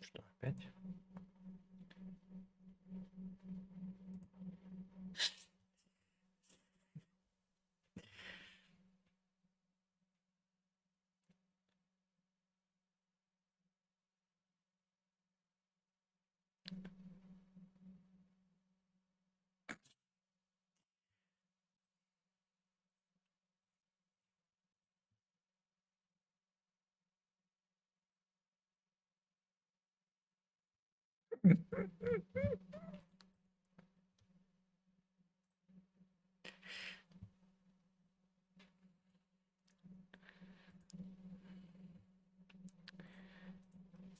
Что опять?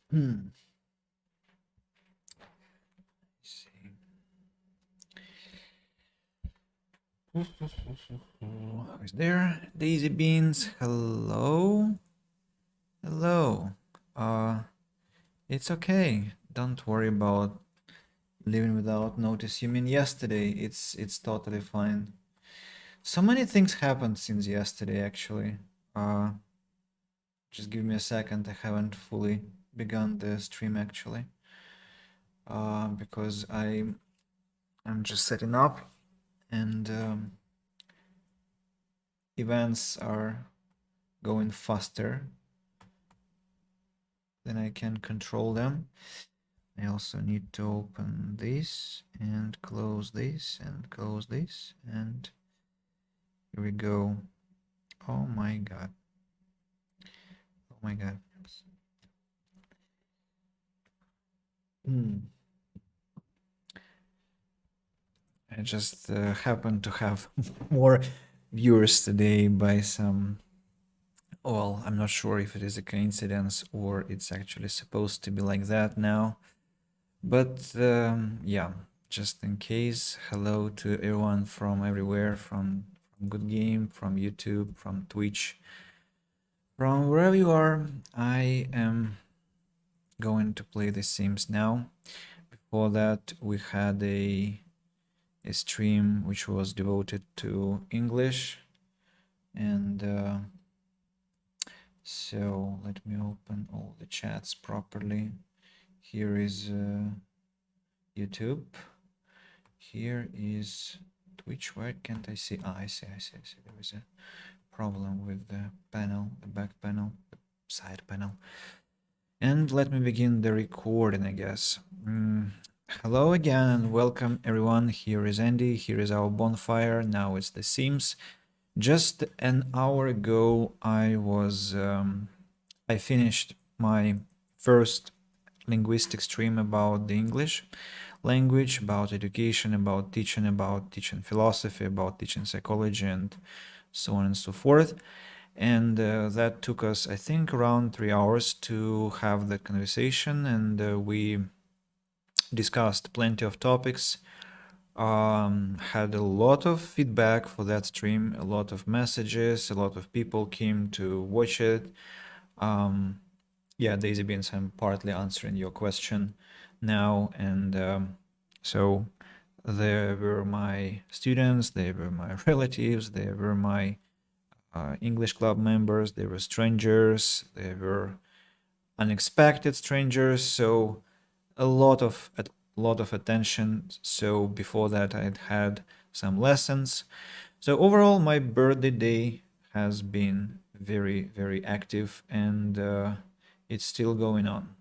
Hmm. Let's see. Who's there? Daisy Beans. Hello. Hello. It's okay. Don't worry about living without notice. You mean yesterday? It's totally fine. So many things happened since yesterday, actually. Uh, just give me a second. I haven't fully begun the stream actually. Because I'm just setting up, and events are going faster than I can control them. I also need to open this and close this and close this, and here we go. Oh my god. Oh my god. I just happened to have more viewers today by some, well, I'm not sure if it is a coincidence or it's actually supposed to be like that now. But yeah, just in case, hello to everyone from everywhere, from Good Game, from YouTube, from Twitch, from wherever you are. I am going to play The Sims now. Before that, we had a stream which was devoted to English, and so let me open all the chats properly. Here is YouTube. Here is Twitch. Why can't I see? Ah, I see. There is a problem with the panel, the back panel, the side panel. And let me begin the recording, I guess. Hello again and welcome everyone. Here is Andy. Here is our bonfire. Now it's The Sims. Just an hour ago, I finished my first linguistic stream about the English language, about education, about teaching philosophy, about teaching psychology, and so on and so forth. And that took us, I think, around 3 hours to have the conversation, and we discussed plenty of topics. Had a lot of feedback for that stream, a lot of messages, a lot of people came to watch it. Yeah, Daisy Beans, I'm partly answering your question now. And so they were my students, they were my relatives, they were my English club members, they were strangers, they were unexpected strangers. So a lot of attention. So before that, I'd had some lessons. So overall, my birthday day has been very, very active, and it's still going on.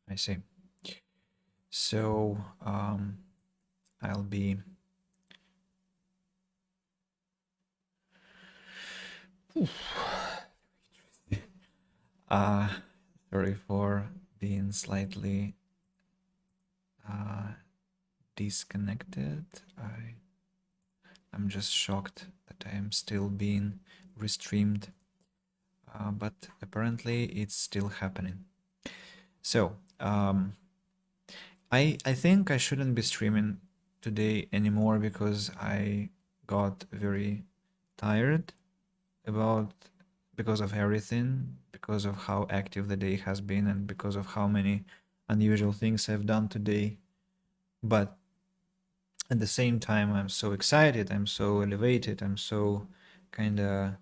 I see. So I'll be uh, sorry for being slightly disconnected. I'm just shocked that I am still being restreamed but apparently it's still happening. So, I think I shouldn't be streaming today anymore because I got very tired about because of everything, because of how active the day has been, and because of how many unusual things I've done today. But at the same time, I'm so excited, I'm so elevated, I'm so kind of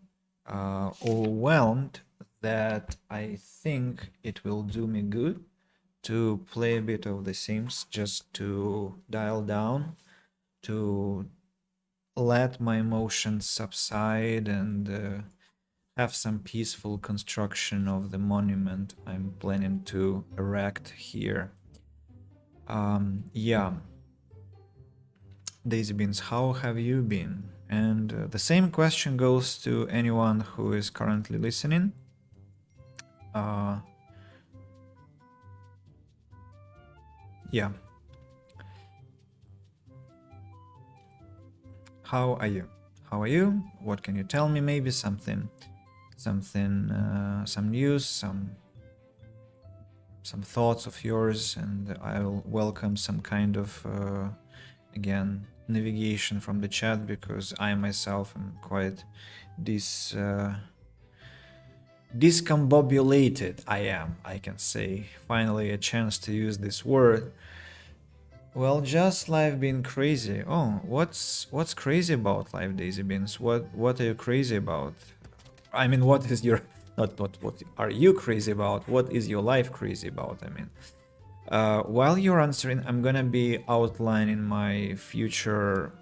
overwhelmed that I think it will do me good to play a bit of The Sims, just to dial down, to let my emotions subside, and have some peaceful construction of the monument I'm planning to erect here. Yeah, Daisy Beans, how have you been? And the same question goes to anyone who is currently listening. Yeah. How are you? How are you? What can you tell me? Maybe something, some news, some thoughts of yours, and I'll welcome some kind of again navigation from the chat, because I myself am quite discombobulated. I can say, finally a chance to use this word. Well, just life being crazy. Oh, what's crazy about life, Daisy Beans? What are you crazy about? I mean, what is your not what are you crazy about? What is your life crazy about? I mean, while you're answering, I'm gonna be outlining my future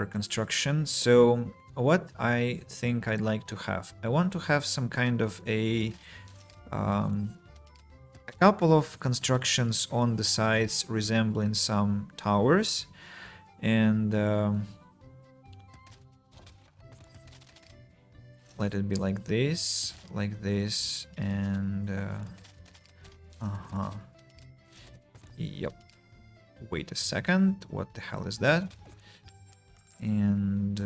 construction. So what I think I'd like to have, I want to have some kind of a couple of constructions on the sides resembling some towers, and let it be like this, and yep. Wait a second, what the hell is that? And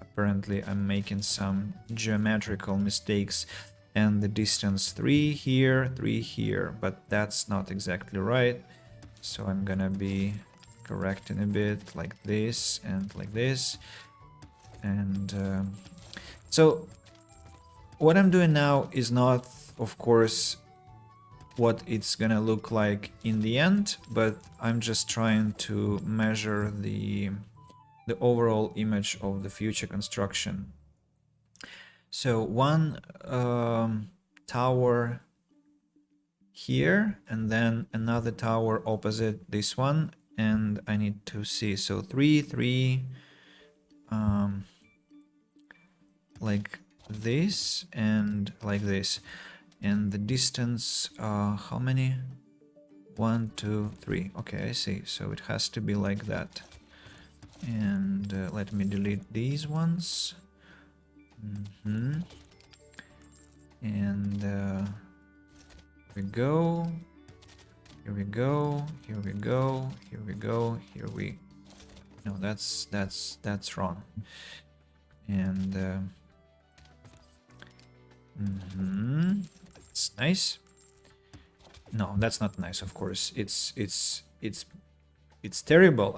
apparently I'm making some geometrical mistakes, and the distance 3 here, 3 here, but that's not exactly right. So I'm gonna be correcting a bit, like this and like this. And so what I'm doing now is not, of course, what it's gonna look like in the end, but I'm just trying to measure the overall image of the future construction. So one tower here, and then another tower opposite this one, and I need to see, so 3 3 like this and like this, and the distance, how many? 1 2 3. Okay, I see, so it has to be like that. And let me delete these ones. And we go, here we go, here we go, here we go, here we, no, that's wrong. And it's nice. No, that's not nice, of course. It's terrible.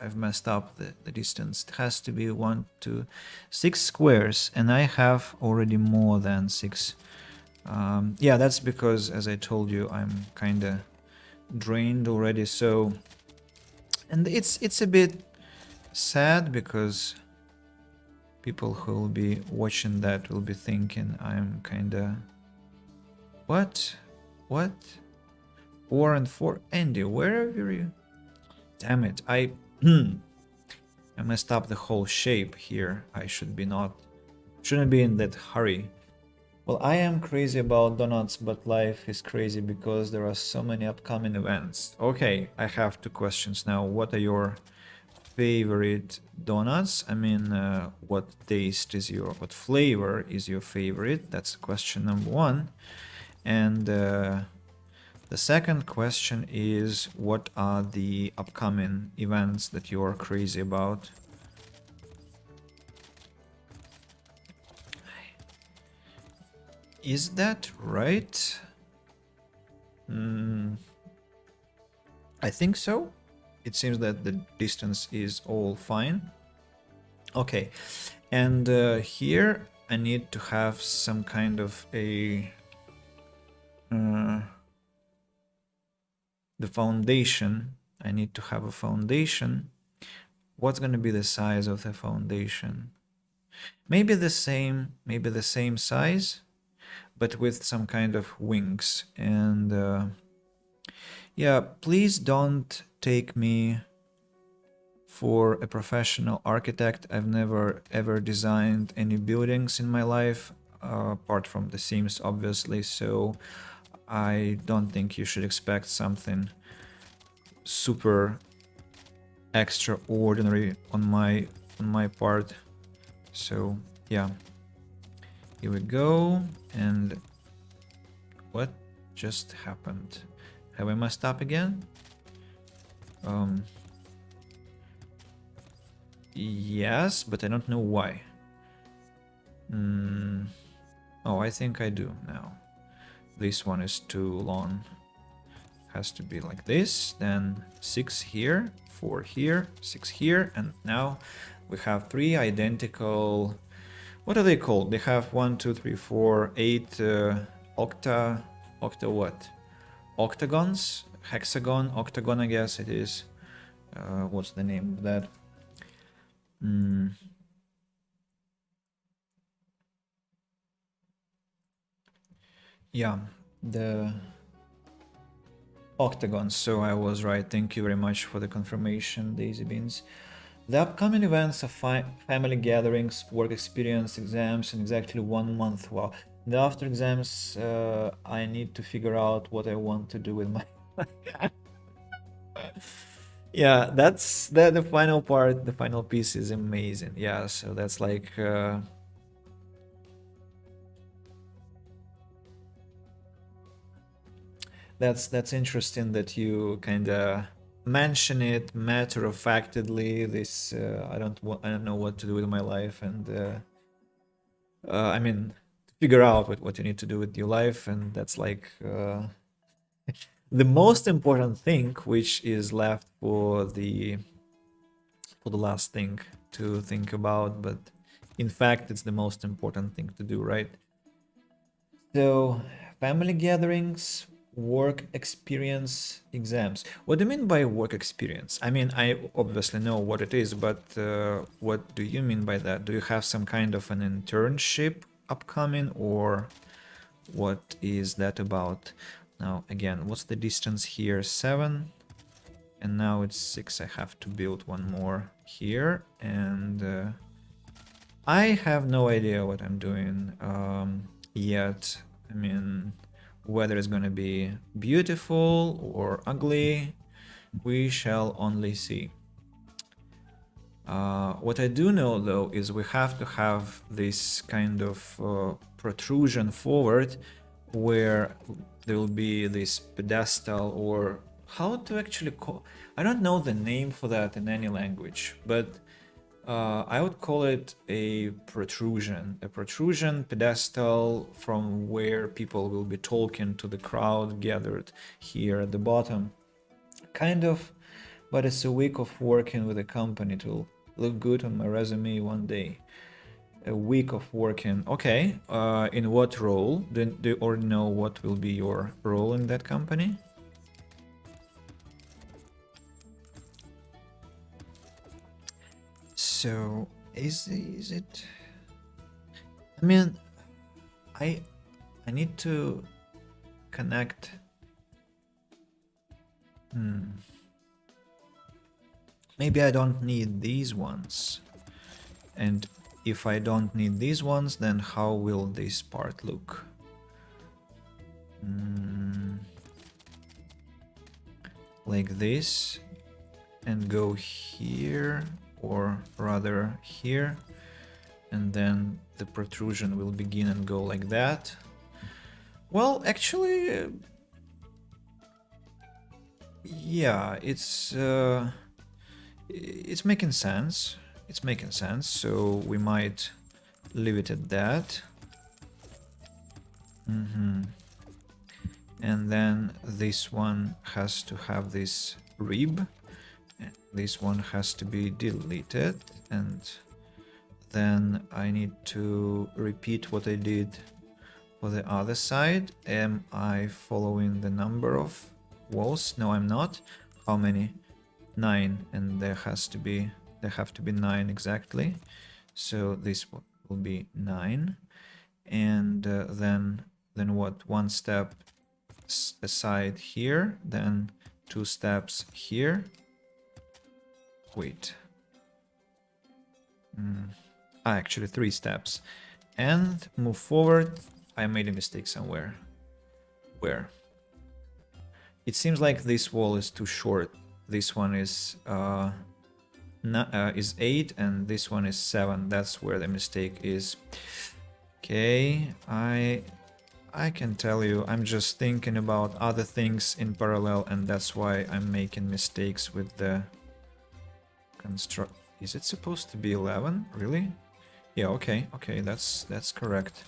I've messed up the distance. It has to be 1 2 6 squares, and I have already more than 6. Yeah, that's because, as I told you, I'm kind of drained already. So, and it's a bit sad, because people who will be watching that will be thinking I'm kind of, what 4 and 4. Andy, where are you? Damn it, I messed up the whole shape here. I shouldn't be in that hurry. Well, I am crazy about donuts, but life is crazy because there are so many upcoming events. Okay, I have 2 questions now. What are your favorite donuts? I mean, what flavor is your favorite? That's question number 1. And the second question is, what are the upcoming events that you're crazy about? Is that right? I think so. It seems that the distance is all fine. Okay, and here I need to have some kind of a the foundation. I need to have a foundation. What's going to be the size of the foundation? Maybe the same size, but with some kind of wings. And yeah, please don't take me for a professional architect. I've never ever designed any buildings in my life, apart from the Sims, obviously. So I don't think you should expect something super extraordinary on my part. So yeah, here we go. And what just happened? Have I messed up again? Yes, but I don't know why. Oh, I think I do now. This one is too long. Has to be like this, then 6 here, 4 here, 6 here, and now we have 3 identical... What are they called? They have 1, 2, 3, 4, 8 octa what? Octagons? Hexagon? Octagon, I guess it is. What's the name of that? Yeah, the octagons. So I was right. Thank you very much for the confirmation, Daisy Beans. The upcoming events are family gatherings, work experience, exams in exactly 1 month. Wow. The after exams, I need to figure out what I want to do with my... Yeah, that's the final part. The final piece is amazing. Yeah, so that's like... That's interesting that you kind of mention it matter of factedly. This I don't know what to do with my life, and I mean, figure out what you need to do with your life, and that's like the most important thing, which is left for the last thing to think about. But in fact, it's the most important thing to do, right? So, family gatherings, work experience, exams. What do you mean by work experience? I mean, I obviously know what it is, but what do you mean by that? Do you have some kind of an internship upcoming, or what is that about? Now, again, what's the distance here? 7. And now it's 6. I have to build one more here. And I have no idea what I'm doing yet. I mean, whether it's going to be beautiful or ugly, we shall only see. What I do know, though, is we have to have this kind of protrusion forward where there will be this pedestal, or how to actually call... I don't know the name for that in any language, but I would call it a protrusion pedestal from where people will be talking to the crowd gathered here at the bottom. Kind of, but it's a week of working with a company. It will look good on my resume one day. A week of working. Okay, in what role? Do you already know what will be your role in that company? So, is it... I mean, I need to connect... Maybe I don't need these ones. And if I don't need these ones, then how will this part look? Like this, and go here, or rather here, and then the protrusion will begin and go like that. Well, actually, yeah, it's making sense. It's making sense, so we might leave it at that. And then this one has to have this rib. And this one has to be deleted. And then I need to repeat what I did for the other side. Am I following the number of walls? No, I'm not. How many? 9, and there have to be 9 exactly. So this will be 9, and then what? One step aside here, then 2 steps here. Wait. Actually 3 steps, and move forward. I made a mistake somewhere. Where? It seems like this wall is too short. This one is 8, and this one is 7. That's where the mistake is. Okay, I can tell you, I'm just thinking about other things in parallel, and that's why I'm making mistakes with the construct. Is it supposed to be 11? Really? Yeah, okay, that's correct.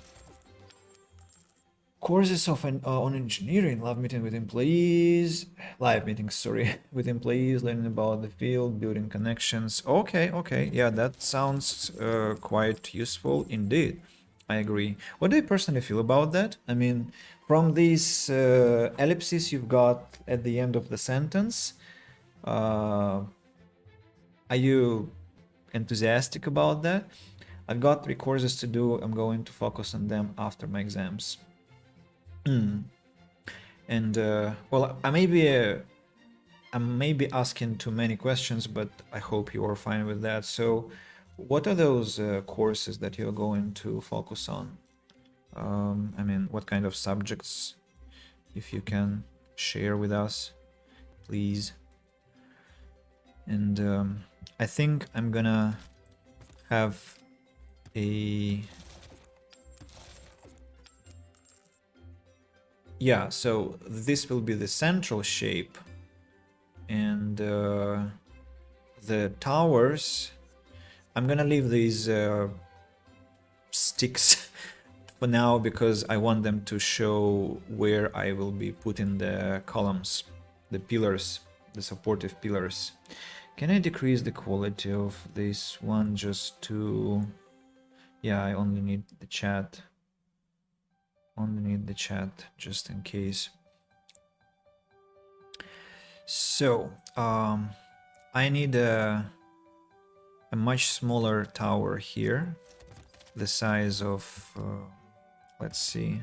Courses of on engineering, live meeting with employees, with employees, learning about the field, building connections. Okay, yeah, that sounds quite useful indeed. I agree. What do you personally feel about that? I mean, from these ellipses you've got at the end of the sentence, are you enthusiastic about that? I've got 3 courses to do. I'm going to focus on them after my exams. And well, I may be asking too many questions, but I hope you are fine with that. So, what are those courses that you're going to focus on? I mean, what kind of subjects, if you can share with us, please. And I think I'm gonna have a... Yeah, so this will be the central shape, and the towers, I'm gonna leave these sticks for now because I want them to show where I will be putting the columns, the pillars, the supportive pillars. Can I decrease the quality of this one just to... Yeah, I only need the chat. Just in case. So I need a much smaller tower here, the size of let's see,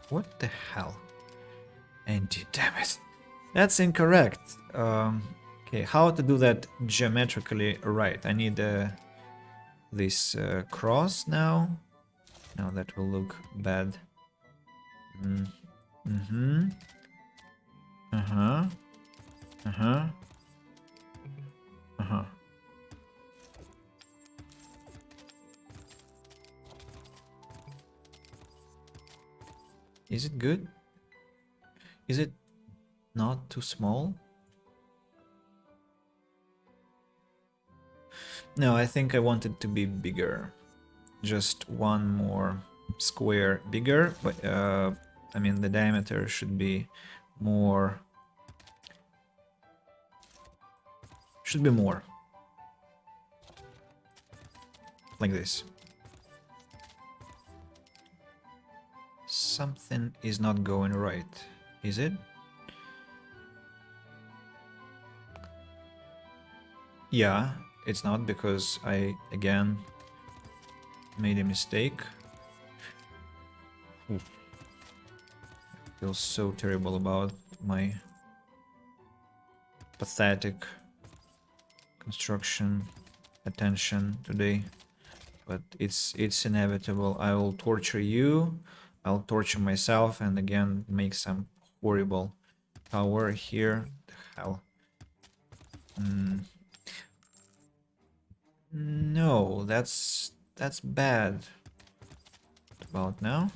what the hell? Damn it. That's incorrect. Okay, how to do that geometrically right? I need this cross now. No, that will look bad. Is it good? Is it not too small? No, I think I want it to be bigger. Just one more square bigger, but I mean the diameter should be more. Should be more. Like this. Something is not going right, is it? Yeah, it's not, because I again made a mistake. I feel so terrible about my pathetic construction attention today, but it's inevitable. I will torture you, I'll torture myself, and again make some horrible tower here. The hell. No, that's That's bad. What about now?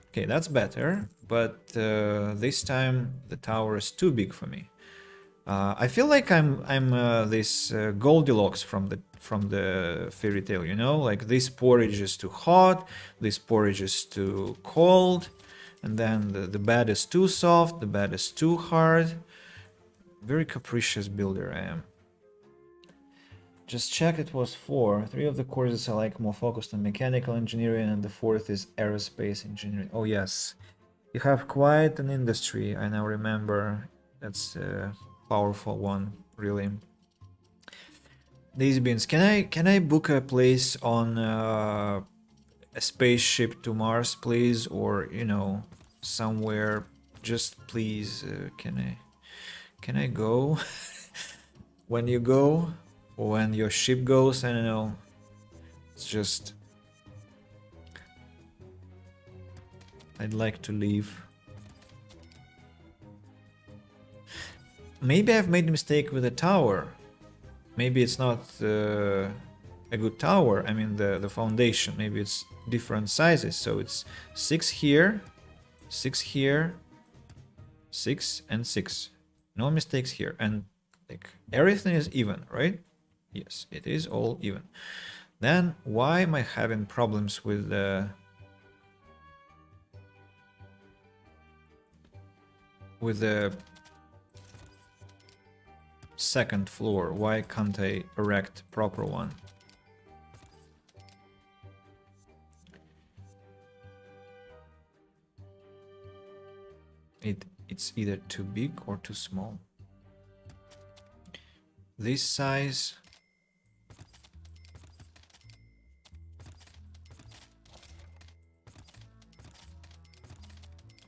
Okay, that's better, but this time the tower is too big for me. I feel like I'm this Goldilocks from the fairy tale, you know, like this porridge is too hot, this porridge is too cold, and then the bed is too soft, the bed is too hard. Very capricious builder I am. Just check, it was 4. 3 of the courses I like more focused on mechanical engineering, and the 4th is aerospace engineering. Oh yes, you have quite an industry. I now remember. That's a powerful one, really. These beans. Can I book a place on a spaceship to Mars, please, or you know, somewhere? Just please, can I go? When you go, or when your ship goes, I don't know. It's just I'd like to leave. Maybe I've made a mistake with the tower. Maybe it's not a good tower. I mean the foundation. Maybe it's different sizes. So it's 6 here, 6 here, 6 and 6. No mistakes here. And like everything is even, right? Yes, it is all even. Then why am I having problems with the second floor? Why can't I erect proper one? It's either too big or too small. This size.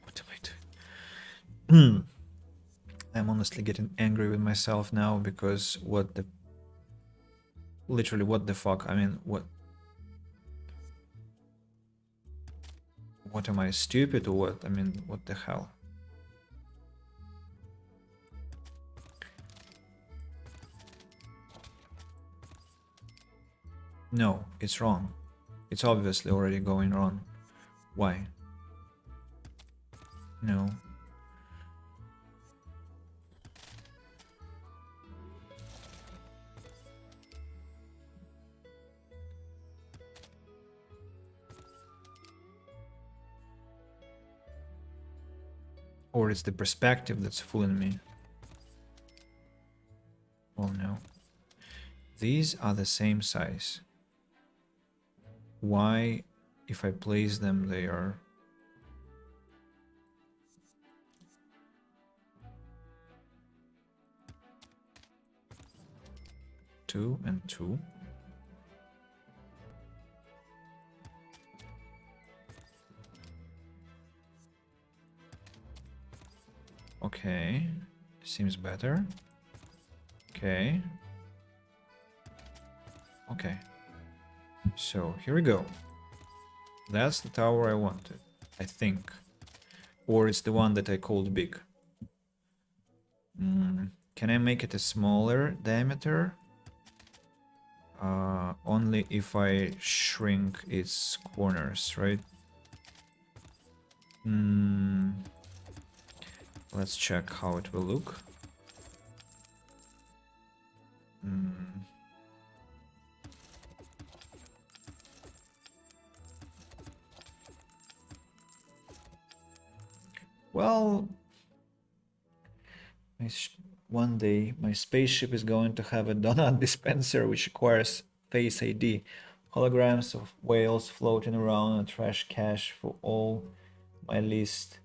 What am I doing? I'm honestly getting angry with myself now because literally what the fuck? I mean, what am I, stupid or what? I mean, what the hell? No, it's wrong. It's obviously already going wrong. Why? No. Or it's the perspective that's fooling me. Oh no. These are the same size. Why, if I place them, they are... Two and two. Okay, seems better. Okay. Okay. So here we go. That's the tower I wanted, I think. Or it's the one that I called big. Can I make it a smaller diameter? Only if I shrink its corners, right? Let's check how it will look. Well, one day my spaceship is going to have a donut dispenser which requires Face ID. Holograms of whales floating around, a trash cache for all my least...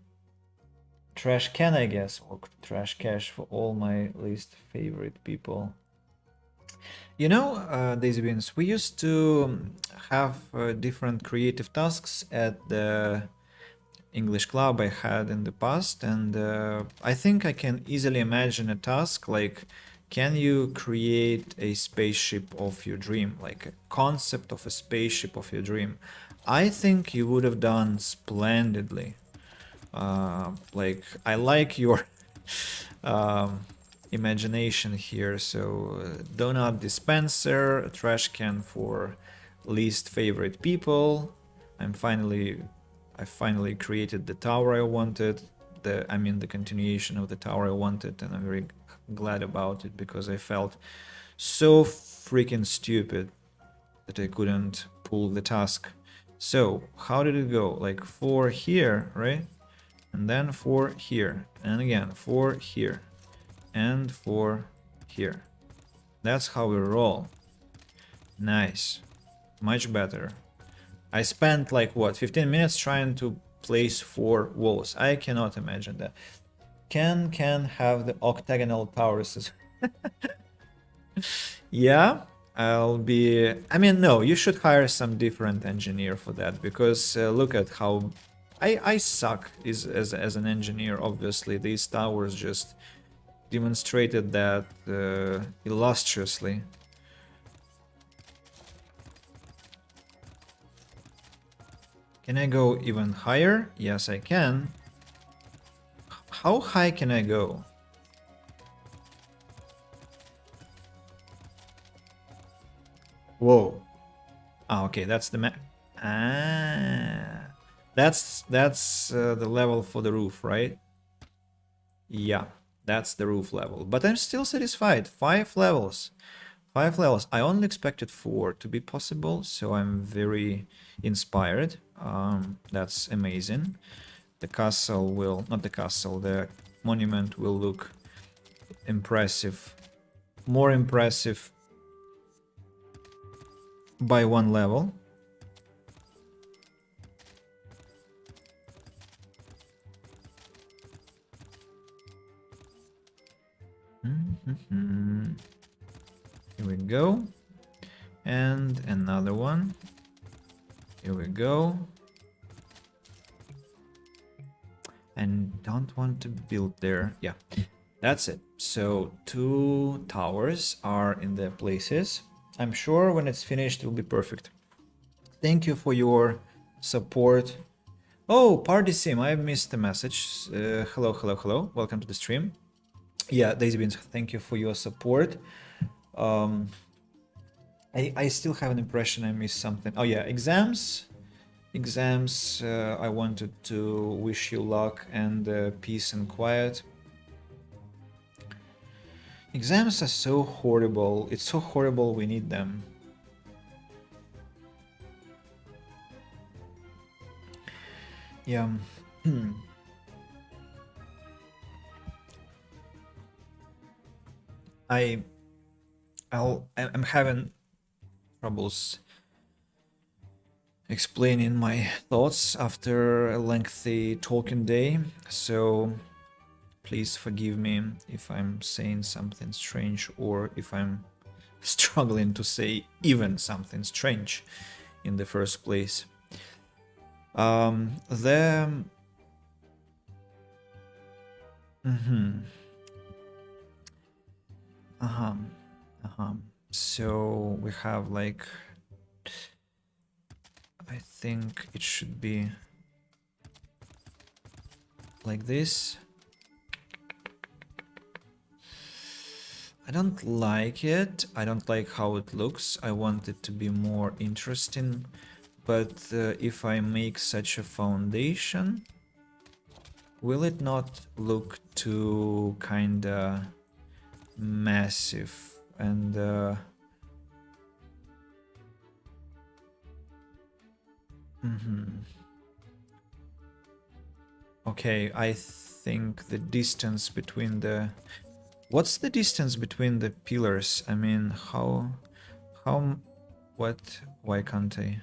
Trash can, I guess, or trash cache for all my least favorite people. You know, Daisy Beans, we used to have different creative tasks at the English club I had in the past, and I think I can easily imagine a task like, can you create a spaceship of your dream, like a concept of a spaceship of your dream? I think you would have done splendidly. Like, I like your imagination here. So donut dispenser, a trash can for least favorite people. I finally created the tower I wanted. The continuation of the tower I wanted, and I'm very glad about it because I felt so freaking stupid that I couldn't pull the task. So how did it go? Like 4 here, right? And then 4 here, and again 4 here, and 4 here. That's how we roll. Nice. Much better. I spent like what, 15 minutes trying to place 4 walls. I cannot imagine that. Can have the octagonal towers. Yeah, I mean, no, you should hire some different engineer for that, because look at how I suck as an engineer. Obviously, these towers just demonstrated that illustriously. Can I go even higher? Yes, I can. How high can I go? Whoa. Ah, okay, that's the that's the level for the roof, right? Yeah, that's the roof level. But I'm still satisfied. 5 levels. 5 levels. I only expected 4 to be possible, so I'm very inspired. That's amazing. The castle will, not the castle, the monument will look impressive, more impressive by 1 level. Here we go. And another one. Here we go. And don't want to build there. Yeah, that's it. So 2 towers are in their places. I'm sure when it's finished, it will be perfect. Thank you for your support. Oh, Party Sim, I missed the message. Hello, hello, hello. Welcome to the stream. Yeah, Daisy Beans, thank you for your support. I still have an impression I missed something. Oh yeah, exams. I wanted to wish you luck and peace and quiet. Exams are so horrible. It's so horrible we need them. Yeah. I'm having troubles explaining my thoughts after a lengthy talking day, so please forgive me if I'm saying something strange or if I'm struggling to say even something strange in the first place. So we have like, I think it should be like this. I don't like it. I don't like how it looks. I want it to be more interesting. But if I make such a foundation, will it not look too kinda massive and Okay, I think the distance between the... What's the distance between the pillars? I mean, what? Why can't I?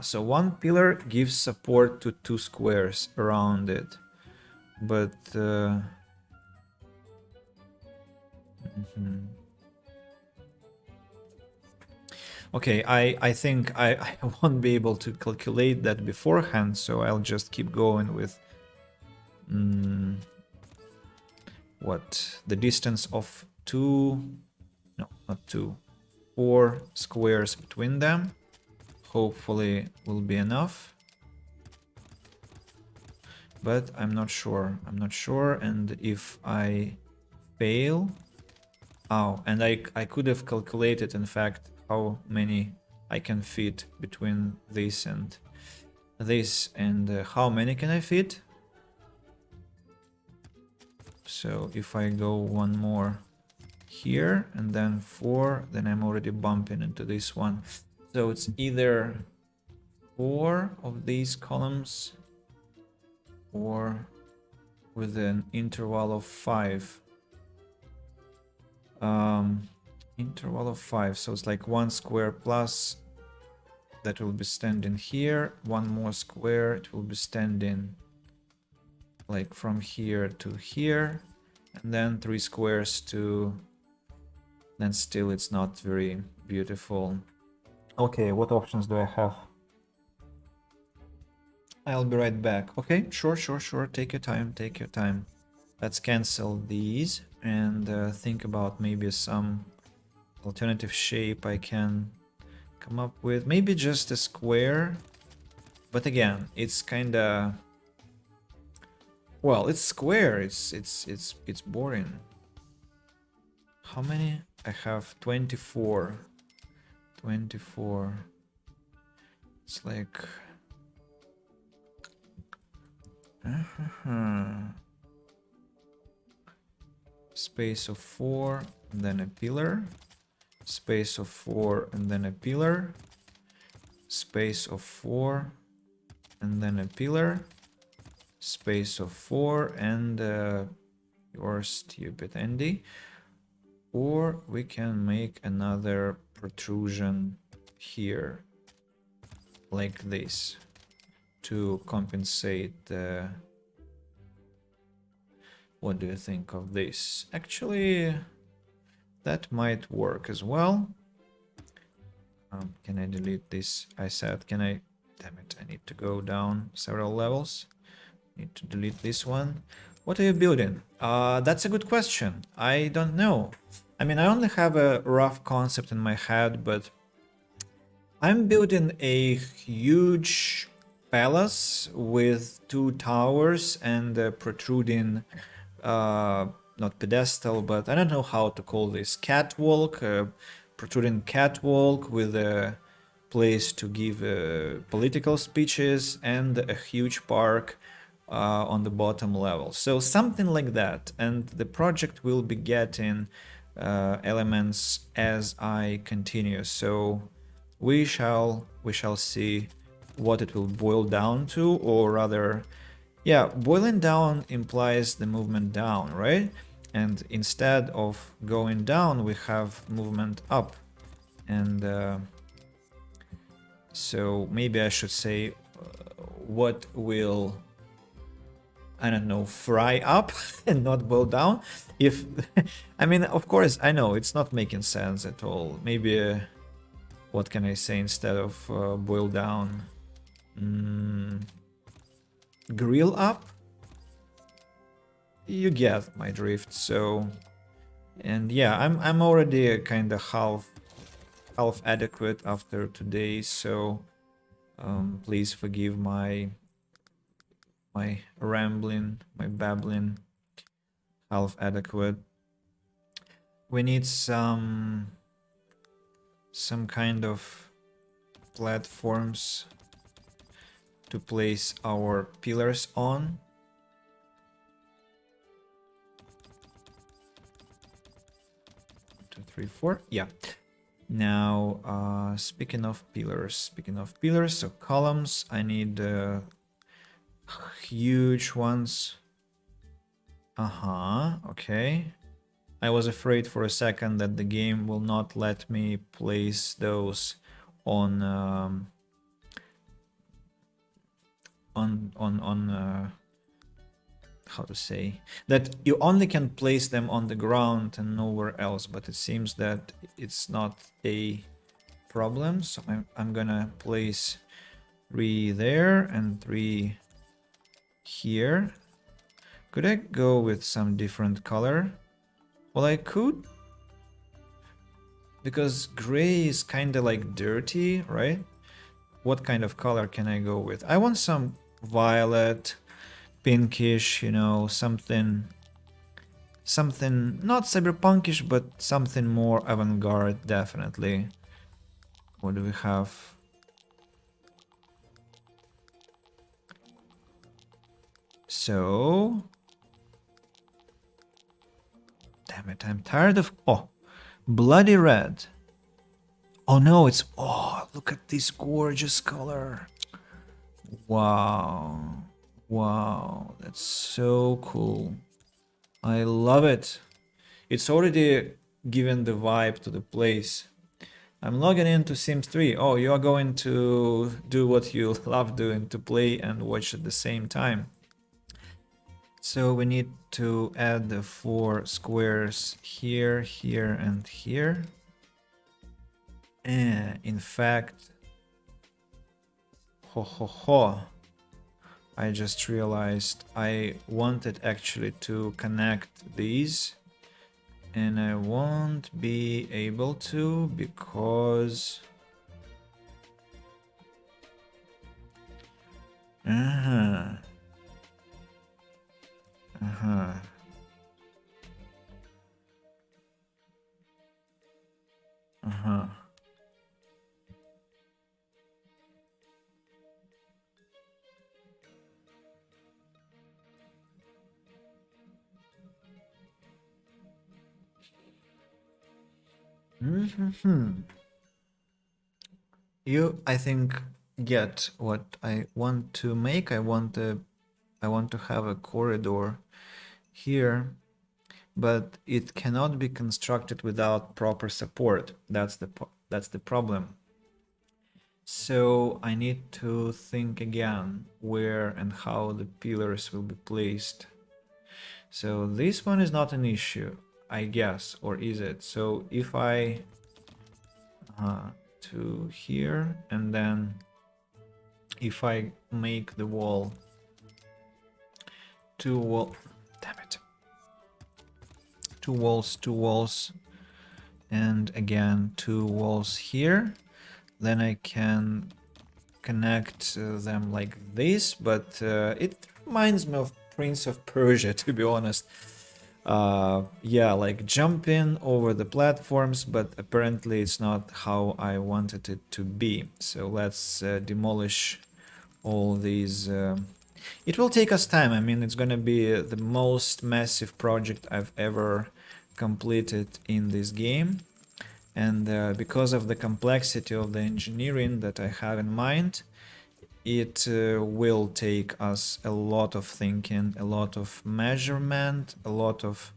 So 1 pillar gives support to 2 squares around it. But... Okay, I think I won't be able to calculate that beforehand, so I'll just keep going with what? The distance of 2... No, not 2. 4 squares between them. Hopefully will be enough. But I'm not sure. And if I fail... Oh, and I could have calculated, in fact, how many I can fit between this and this, and how many can I fit? So if I go one more here and then 4, then I'm already bumping into this one. So it's either 4 of these columns or with an interval of 5. Interval of 5, so it's like 1 square plus that will be standing here, 1 more square, it will be standing like from here to here, and then 3 squares to, then still it's not very beautiful. Okay, what options do I have? I'll be right back. Okay, sure, take your time. Let's cancel these and think about maybe some alternative shape I can come up with. Maybe just a square, but again, it's kind of, well, it's square. It's boring. How many? I have 24. 24. It's like space of 4 and then a pillar, space of 4 and then a pillar, space of 4 and then a pillar, space of 4 and you're stupid, Andy. Or we can make another protrusion here like this to compensate the... What do you think of this? Actually, that might work as well. Can I delete this? I said, can I? Damn it, I need to go down several levels. Need to delete this one. What are you building? That's a good question. I don't know. I mean, I only have a rough concept in my head, but I'm building a huge palace with 2 towers and a protruding, not pedestal, but I don't know how to call this, catwalk, protruding catwalk with a place to give political speeches and a huge park on the bottom level. So something like that, and the project will be getting elements as I continue. So we shall see what it will boil down to, or rather, yeah, boiling down implies the movement down, right? And instead of going down, we have movement up. And so maybe I should say what will, I don't know, fry up and not boil down. If I mean, of course, I know it's not making sense at all. Maybe what can I say instead of boil down? Grill up? You get my drift. So, and yeah, I'm already kind of half adequate after today, so please forgive my rambling, my babbling. Half adequate. We need some kind of platforms to place our pillars on. Two, three, four. Yeah. Now, speaking of pillars, so columns, I need huge ones. Okay. I was afraid for a second that the game will not let me place those on how to say, that you only can place them on the ground and nowhere else, but it seems that it's not a problem. So I'm gonna place 3 there and 3 here. Could I go with some different color? Well, I could, because gray is kind of like dirty, right? What kind of color can I go with? I want some violet, pinkish, you know, something not cyberpunkish, but something more avant-garde, definitely. What do we have? So, damn it, I'm tired of, oh, bloody red. Oh no, it's, oh, look at this gorgeous color. Wow. Wow, that's so cool. I love it. It's already given the vibe to the place. I'm logging into Sims 3. Oh, you are going to do what you love doing, to play and watch at the same time. So we need to add the 4 squares here, here, and here. And in fact, I just realized I wanted actually to connect these, and I won't be able to because uh-huh. You, I think, get what I want to make. I want to have a corridor here, but it cannot be constructed without proper support. That's the problem. So I need to think again where and how the pillars will be placed. So this one is not an issue, I guess, or is it? So if I to here, and then if I make the wall two walls, and again 2 walls here, then I can connect them like this, but it reminds me of Prince of Persia, to be honest. Yeah, like jumping over the platforms, but apparently it's not how I wanted it to be. So let's demolish all these. It will take us time. I mean, it's gonna be the most massive project I've ever completed in this game, and because of the complexity of the engineering that I have in mind, it will take us a lot of thinking, a lot of measurement, a lot of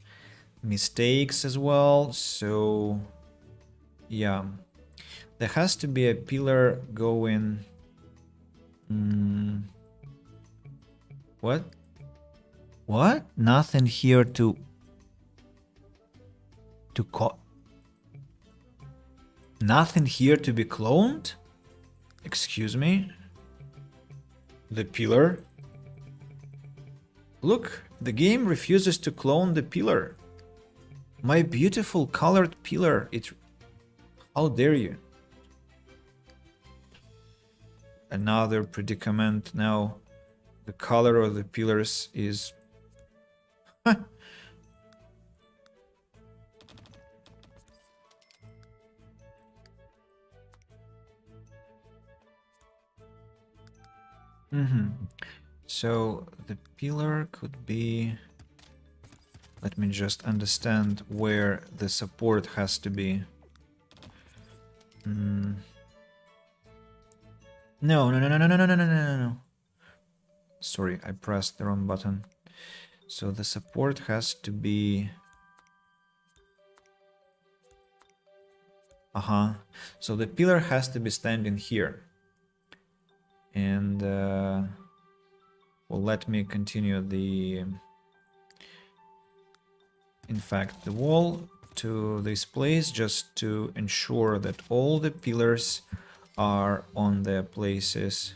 mistakes as well. So yeah, there has to be a pillar going. What? Nothing here to nothing here to be cloned? Excuse me? The pillar? Look, the game refuses to clone the pillar. My beautiful colored pillar. How dare you? Another predicament now. The color of the pillars is... So the pillar could be... Let me just understand where the support has to be. No, no, no, no, no, no, no, no, no, no, no. Sorry, I pressed the wrong button. So the support has to be... So the pillar has to be standing here. And... well, let me continue the... In fact, the wall to this place, just to ensure that all the pillars are on their places.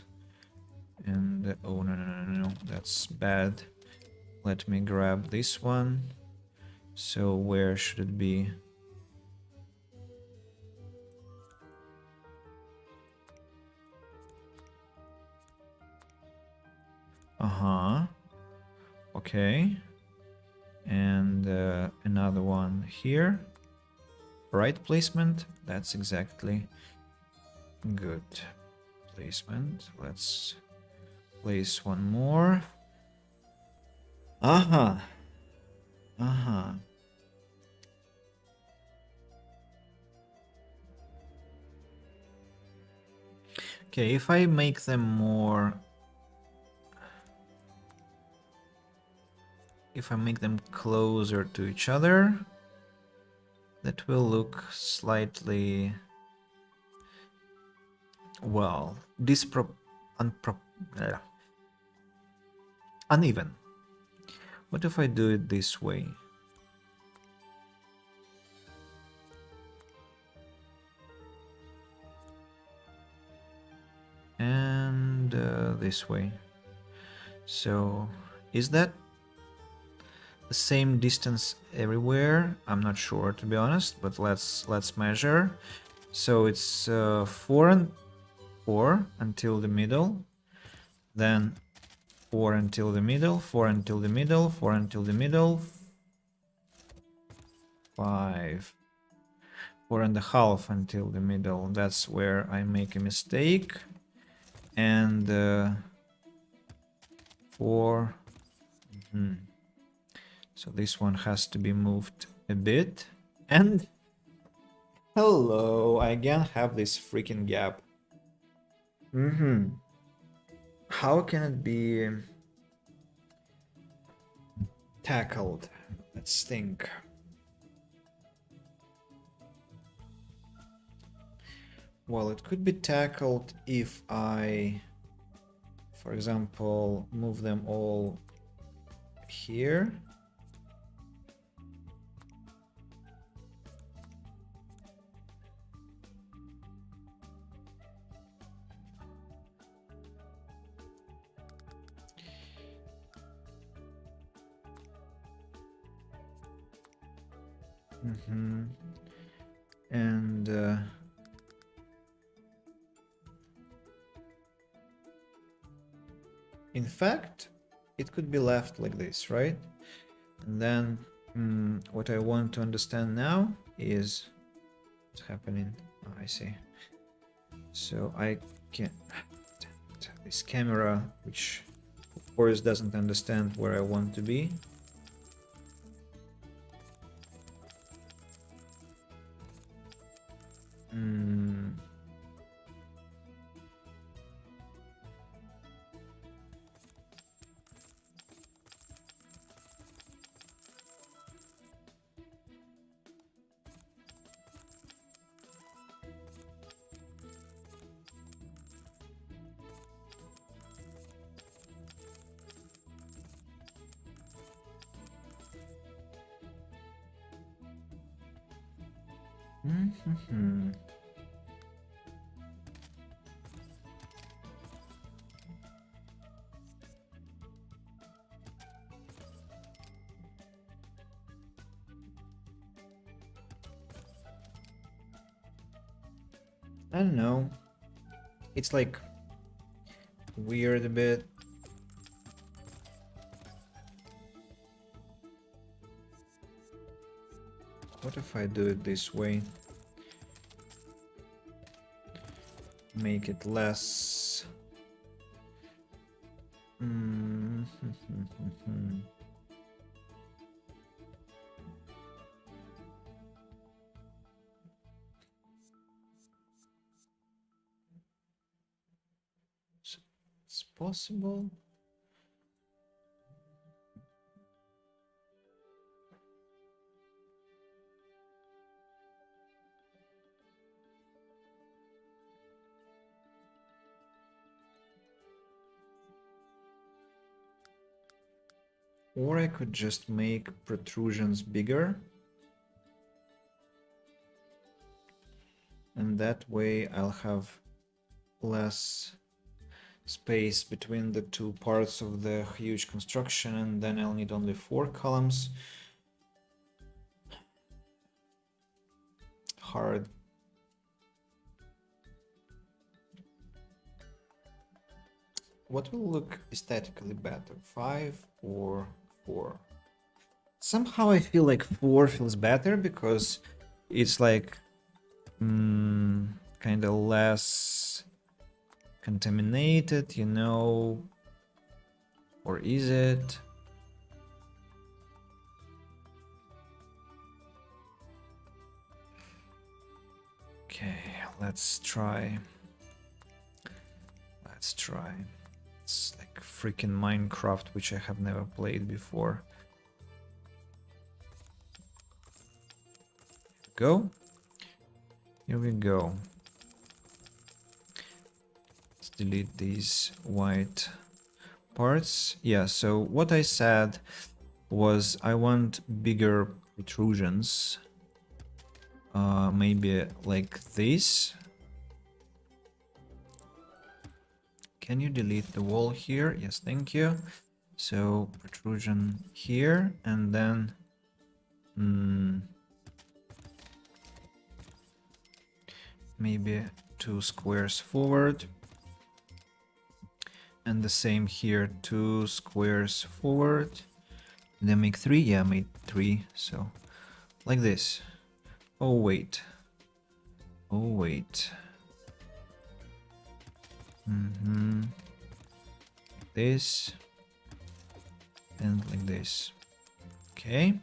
And oh, no, no, no, no, no, that's bad. Let me grab this one. So where should it be? Okay. And another one here. Right placement, that's exactly Good placement. Let's place one more. Uh-huh. Uh-huh. Okay, if I make them more... If I make them closer to each other, that will look slightly... Well, uneven. What if I do it this way? And this way. So, is that the same distance everywhere? I'm not sure, to be honest, but let's measure. So it's 4 and 4 until the middle, then 4 until the middle, 4 until the middle, 4 until the middle, 5, 4.5 until the middle. That's where I make a mistake. And 4. So this one has to be moved a bit. And hello, I again have this freaking gap. How can it be tackled? Let's think. Well, it could be tackled if I, for example, move them all here. And in fact, it could be left like this, right? And then what I want to understand now is what's happening. Oh, I see. So I can... This camera, which of course doesn't understand where I want to be. I don't know. It's like weird a bit. What if I do it this way? Make it less... It's possible. Or I could just make protrusions bigger. And that way I'll have less space between the two parts of the huge construction, and then I'll need only 4 columns. Hard. What will look aesthetically better, 5 or 4? Somehow I feel like 4 feels better because it's like kind of less contaminated, you know? Or is it? Okay, let's try. Let's try. It's like freaking Minecraft, which I have never played before. Go. Here we go. Let's delete these white parts. Yeah, so what I said was I want bigger protrusions. Maybe like this. Can you delete the wall here? Yes, thank you. So protrusion here, and then maybe 2 squares forward. And the same here, 2 squares forward. Did I make 3? Yeah, I made 3. So like this. Oh wait. Oh wait. Like this. And like this. Okay.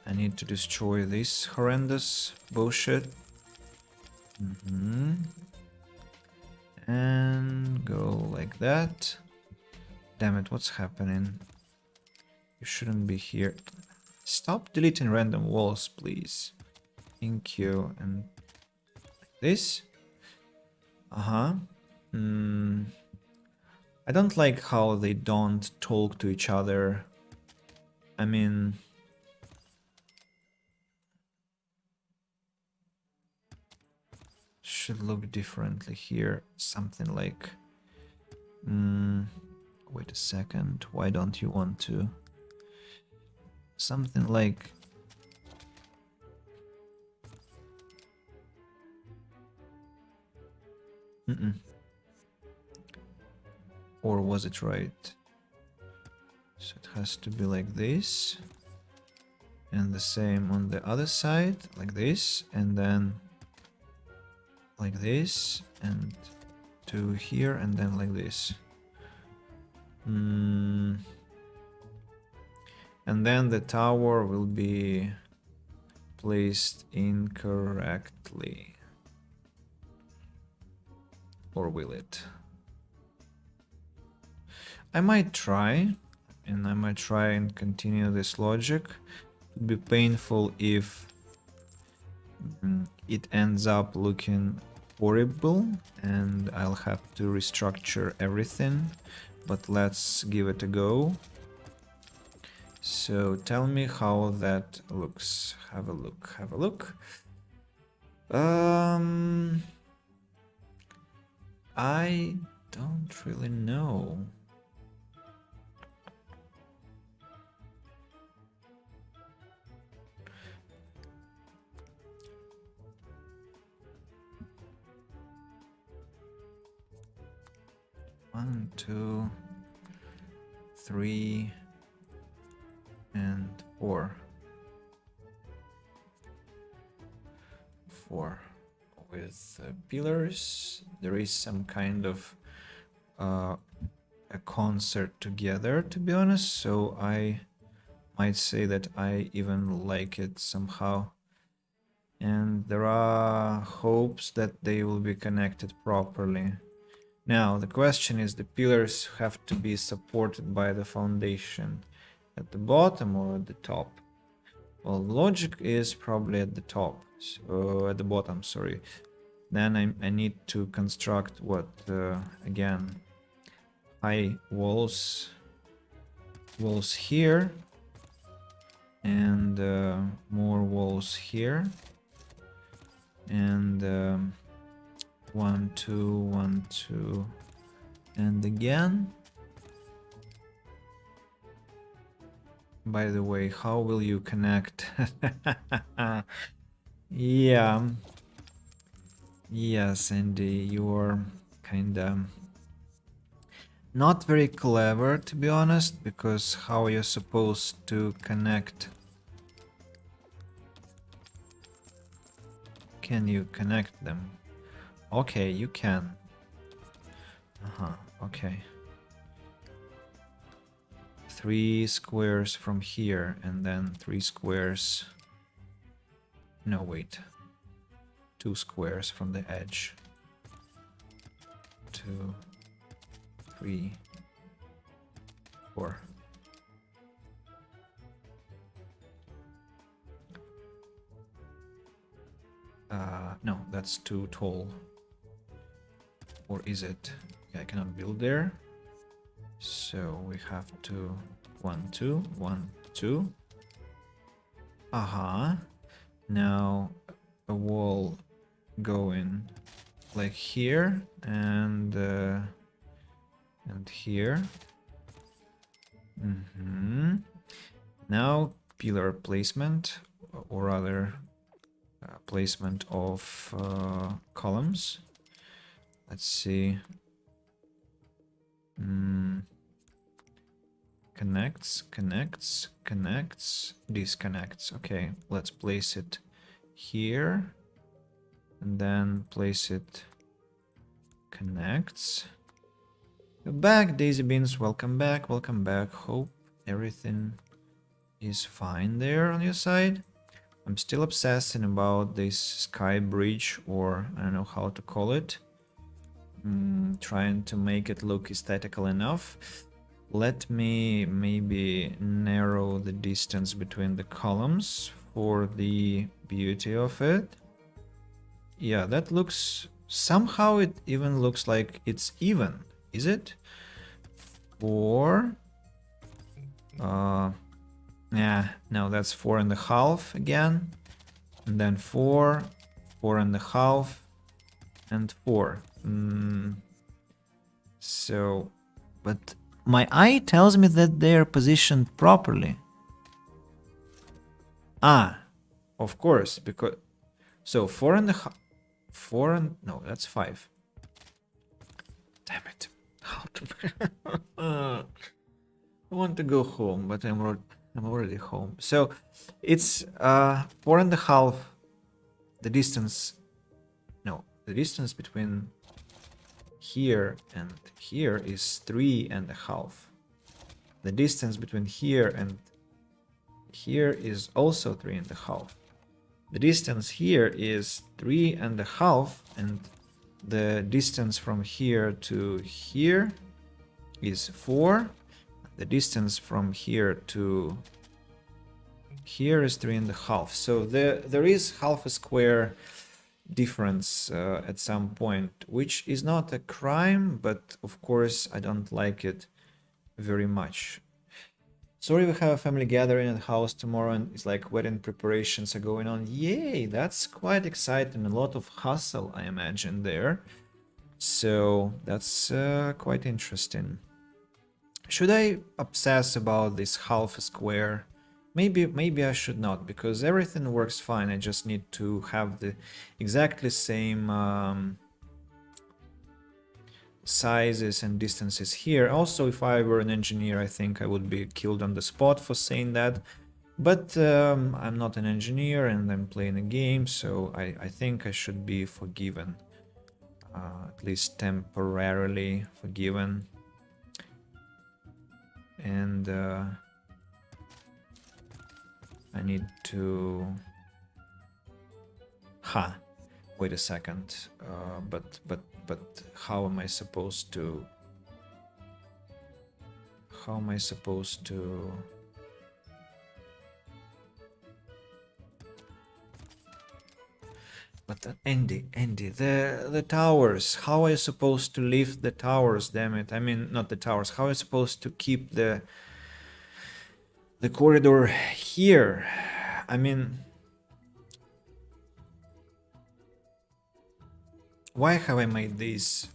I need to destroy this horrendous bullshit. And go like that. Damn it, what's happening? You shouldn't be here. Stop deleting random walls, please. Thank you. And like this. I don't like how they don't talk to each other. I mean, should look differently here. Something like, wait a second. Why don't you want to? Something like, or was it right? So it has to be like this. And the same on the other side, like this. And then like this. And 2 here, and then like this. And then the tower will be placed incorrectly. Or will it? I might try, and I might try and continue this logic. It would be painful if it ends up looking horrible and I'll have to restructure everything, but let's give it a go. So tell me how that looks. Have a look, have a look. I don't really know. One, 2, 3, and 4. 4. With pillars, there is some kind of a concert together, to be honest, so I might say that I even like it somehow. And there are hopes that they will be connected properly. Now, the question is, the pillars have to be supported by the foundation at the bottom or at the top? Well, logic is probably at the top, so at the bottom, sorry. Then I need to construct what, again, high walls here, and more walls here, and 1, 2, 1, 2, and again. By the way, how will you connect? Yeah. Yes, Andy, you're kinda not very clever, to be honest, because how are you supposed to connect? Can you connect them? Okay, you can. Okay. 3 squares from here, and then 3 squares. No, wait. 2 squares from the edge. 2, 3, 4. No, that's too tall. Or is it? Yeah, I cannot build there. So we have to 1, 2, 1, 2. Now a wall going like here and here. Now pillar placement, or rather placement of columns. Let's see. Connects, connects, connects, disconnects. Okay, let's place it here and then place it. Connects. You're back, Daisy Beans. Welcome back, welcome back. Hope everything is fine there on your side. I'm still obsessing about this sky bridge, or I don't know how to call it. Trying to make it look aesthetical enough. Let me maybe narrow the distance between the columns for the beauty of it. Yeah, that looks... Somehow it even looks like it's even. Is it? 4. Yeah, no, that's 4.5 again. And then 4, 4.5, and 4. So, but my eye tells me that they're positioned properly. Of course, because... So 4.5... 4 and... No, that's 5. Damn it. How to... I want to go home, but I'm already home. So it's 4.5. The distance... No, the distance between here and here is 3.5. The distance between here and here is also 3.5. The distance here is 3.5, and the distance from here to here is 4. The distance from here to here is 3.5. So there is half a square difference at some point, which is not a crime, but of course I don't like it very much. Sorry, we have a family gathering at the house tomorrow, and it's like wedding preparations are going on. Yay, that's quite exciting. A lot of hustle, I imagine, there. So that's quite interesting. Should I obsess about this half a square? Maybe I should not, because everything works fine. I just need to have the exactly same sizes and distances here. Also, if I were an engineer, I think I would be killed on the spot for saying that. But I'm not an engineer and I'm playing a game, so I think I should be forgiven. At least temporarily forgiven. And I need to... Wait a second. But how am I supposed to... How am I supposed to... But Andy, the towers. How are you supposed to lift the towers? Damn it! I mean, not the towers. How are you supposed to keep the corridor here? I mean, why have I made these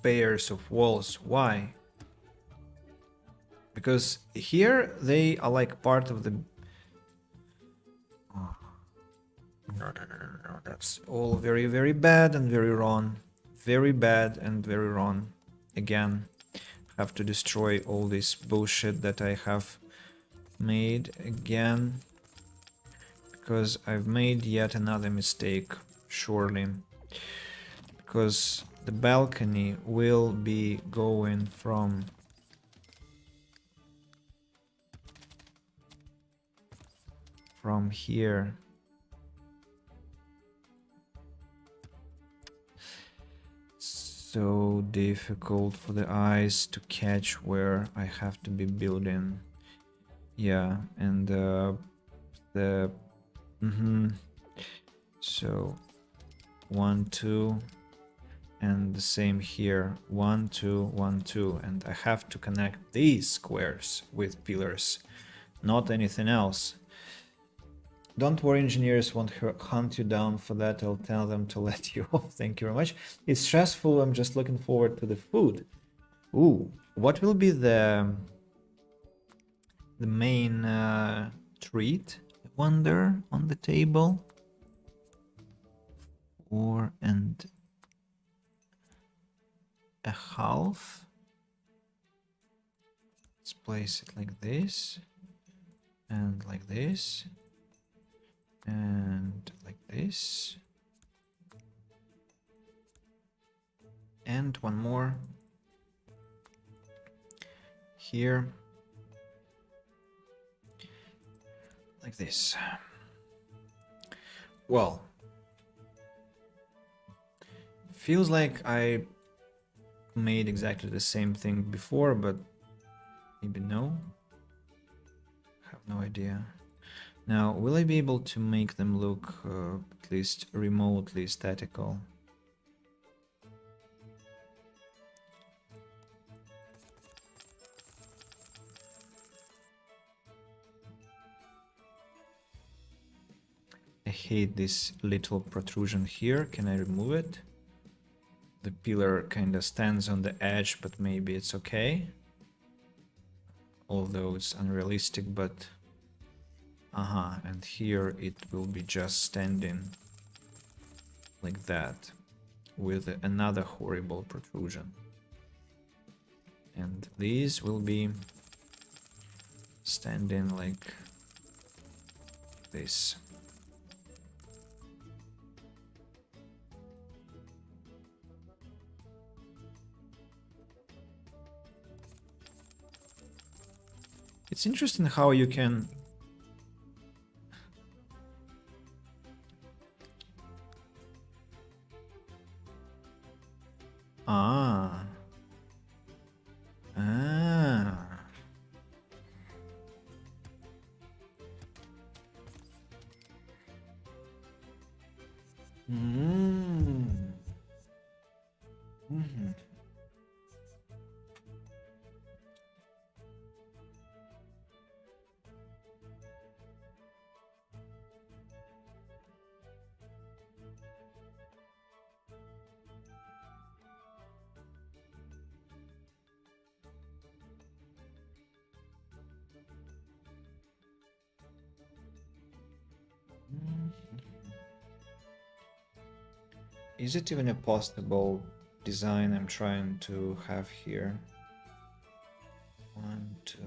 pairs of walls? Why? Because here they are like part of the... No, that's all very, very bad and very wrong. Very bad and very wrong. Again, have to destroy all this bullshit that I have made again. Because I've made yet another mistake, surely. because the balcony will be going from here. So difficult for the eyes to catch where I have to be building. Yeah, and so 1 2, and the same here, 1 2 1 2, and I have to connect these squares with pillars, not anything else. Don't worry, engineers won't hunt you down for that. I'll tell them to let you off. Thank you very much. It's stressful. I'm just looking forward to the food. Ooh, what will be the main treat, I wonder, on the table? 4.5. Let's place it like this, and like this, and like this, and one more here, like this. Well, feels like I made exactly the same thing before, but maybe no. Have no idea. Now, will I be able to make them look at least remotely statical? I hate this little protrusion here. Can I remove it? The pillar kind of stands on the edge, but maybe it's okay. Although it's unrealistic, but... and here it will be just standing like that, with another horrible protrusion. And these will be standing like this. It's interesting how you can Ah. Is it even a possible design I'm trying to have here? 1 2.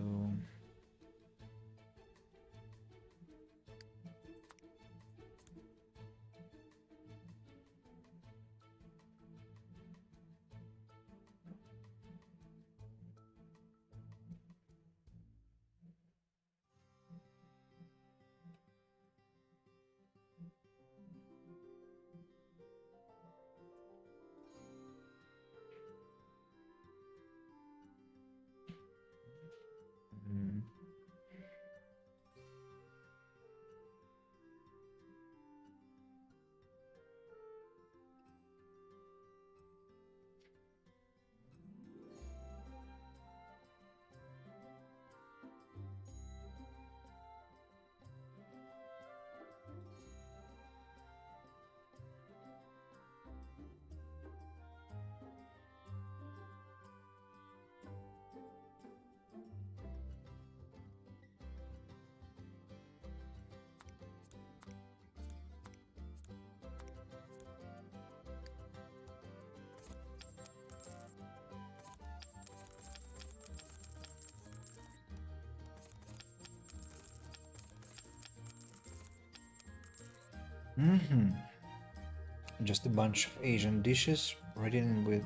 just a bunch of Asian dishes ridden with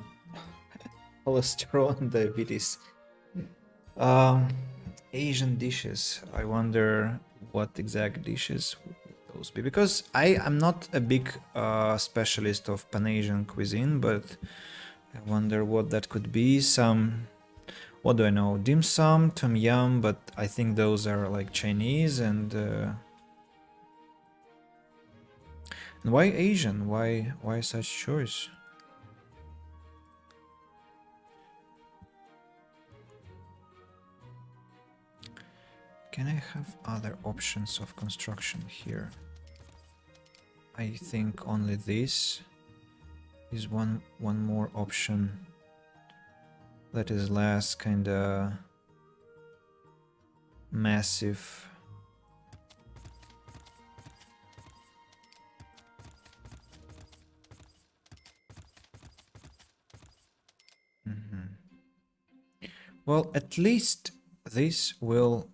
cholesterol and diabetes. Um, Asian dishes. I wonder what exact dishes those be, because I am not a big specialist of Pan-Asian cuisine, but I wonder what that could be. Some, what do I know? Dim sum, tom yum, but I think those are like Chinese. And why Asian? Why such choice? Can I have other options of construction here? I think only this is one more option that is less kinda massive. Well, at least this will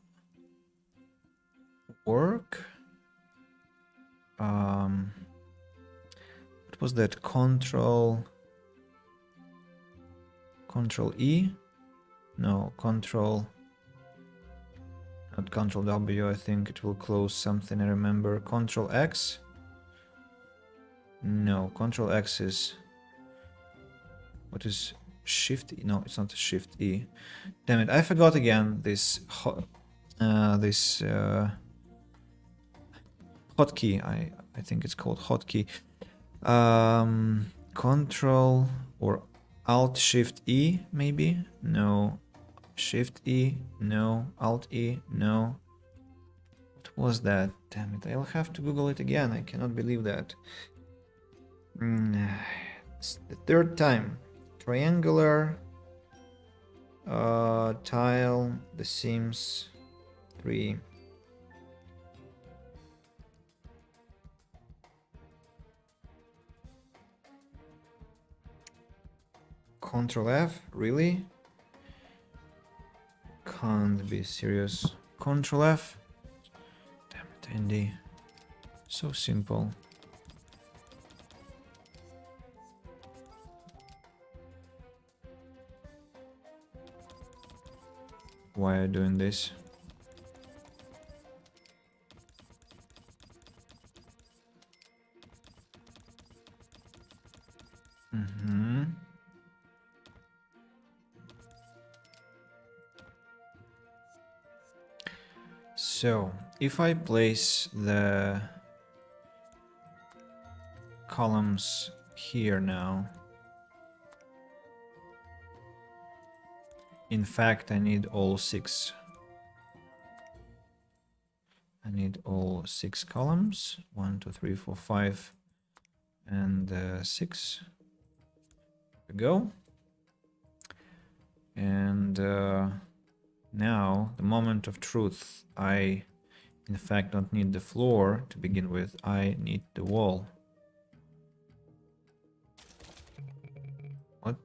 work. What was that? Control E? No, not Control W. I think it will close something. I remember Control X. No, Control X is, what is Shift E? No, it's not Shift E. Damn it! I forgot again this hotkey. I think it's called hotkey. Control or Alt Shift E maybe? No. Shift E? No. Alt E? No. What was that? Damn it! I'll have to Google it again. I cannot believe that. It's the third time. Triangular tile. The Sims 3. Control F, really? Can't be serious. Control F? Damn it, Andy. So simple. Why are you doing this? So, if I place the columns here now, in fact, I need all 6. I need all 6 columns. 1, 2, 3, 4, 5, and 6. There we go. And now, the moment of truth. I, in fact, don't need the floor to begin with. I need the wall. What?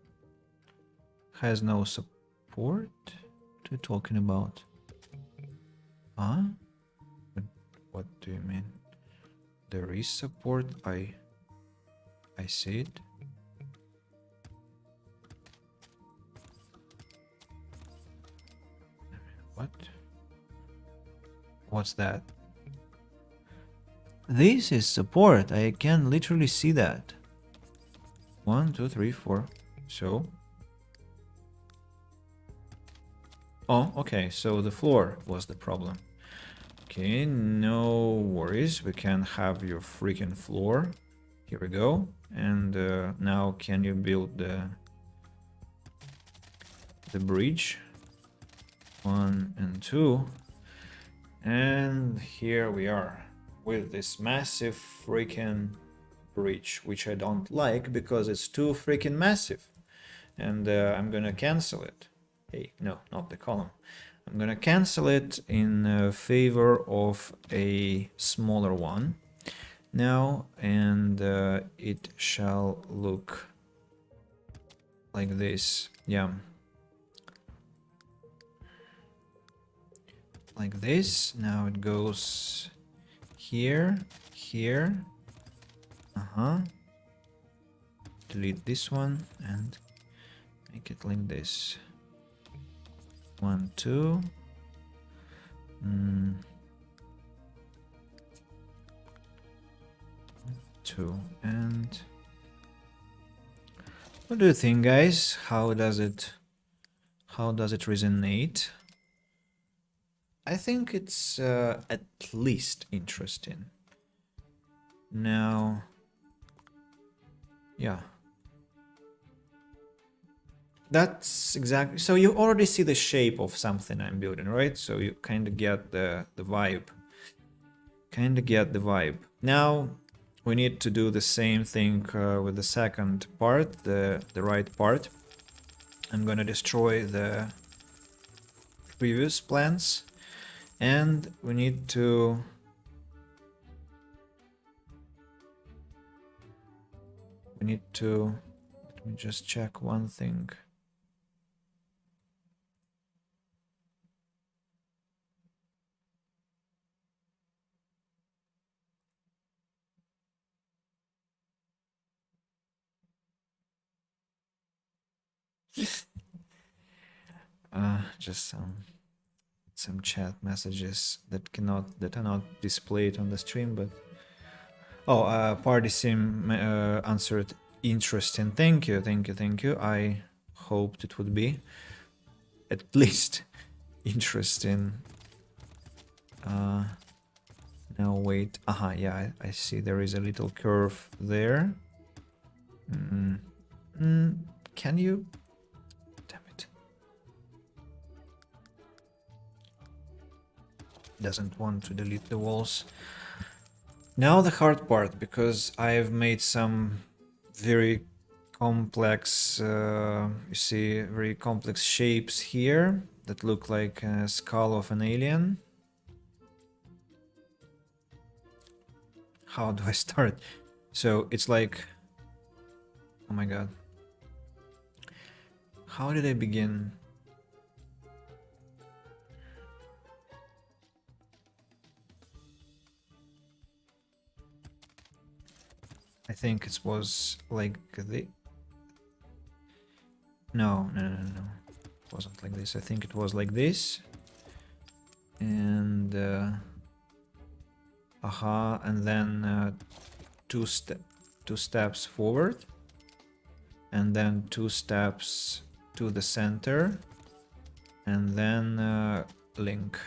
Has no support? What are you talking about? Huh? What do you mean? There is support. I see it. What? What's that? This is support. I can literally see that. 1, 2, 3, 4. So. Oh, okay. So the floor was the problem. Okay, no worries. We can have your freaking floor. Here we go. And now can you build the bridge? 1 and 2. And here we are with this massive freaking bridge, which I don't like because it's too freaking massive. And I'm gonna cancel it. Hey, no, not the column. I'm gonna cancel it in favor of a smaller one now, and it shall look like this. Yeah. Like this. Now it goes here, here. delete this one and make it like this. 1, 2. 2. And what do you think, guys? How does it resonate? I think it's at least interesting. Now, yeah. That's exactly, so you already see the shape of something I'm building, right? So you kind of get the vibe. Now we need to do the same thing with the second part, the right part. I'm gonna destroy the previous plans, and we need to let me just check one thing. Just some chat messages that are not displayed on the stream, but Party Sim answered interesting. Thank you. I hoped it would be at least interesting. Now wait. Yeah, I see there is a little curve there. Can you? Damn it. Doesn't want to delete the walls. Now the hard part, because I've made some very complex, you see, very complex shapes here that look like a skull of an alien. How do I start? So it's like, oh my god. How did I begin? I think it was like the... No. It wasn't like this. I think it was like this. And... and then two steps forward. And then 2 steps to the center. And then link.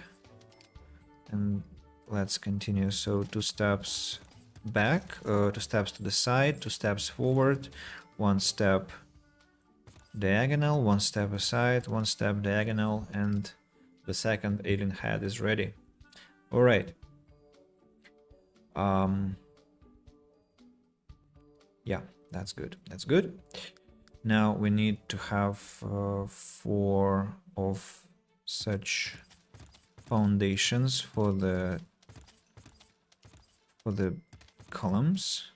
And let's continue. So 2 steps back, 2 steps to the side, 2 steps forward, 1 step diagonal, 1 step aside, 1 step diagonal, and the second alien head is ready. All right. Yeah, that's good. Now we need to have 4 of such foundations for the columns.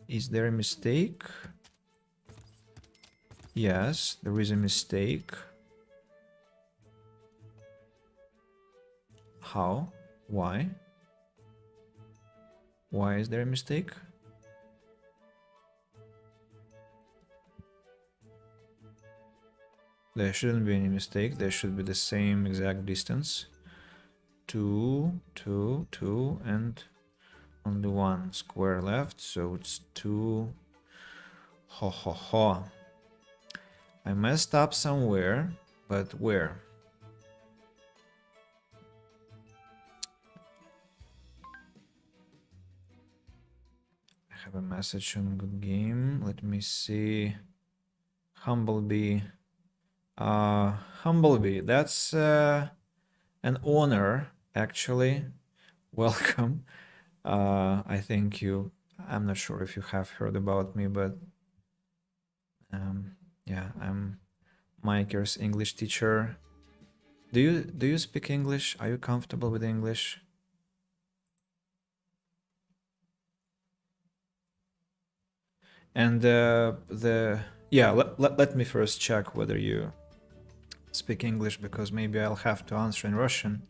Is there a mistake? Yes, there is a mistake. How? Why? Why is there a mistake? There shouldn't be any mistake. There should be the same exact distance. 2, 2, 2, and only 1 square left, so it's 2. I messed up somewhere, but where? I have a message on Good Game. Let me see. Humblebee. Humblebee, that's an honor, actually. Welcome. I think I'm not sure if you have heard about me, but yeah, I'm Mike's English teacher. Do you speak English? Are you comfortable with English? And let me first check whether you speak English, because maybe I'll have to answer in Russian.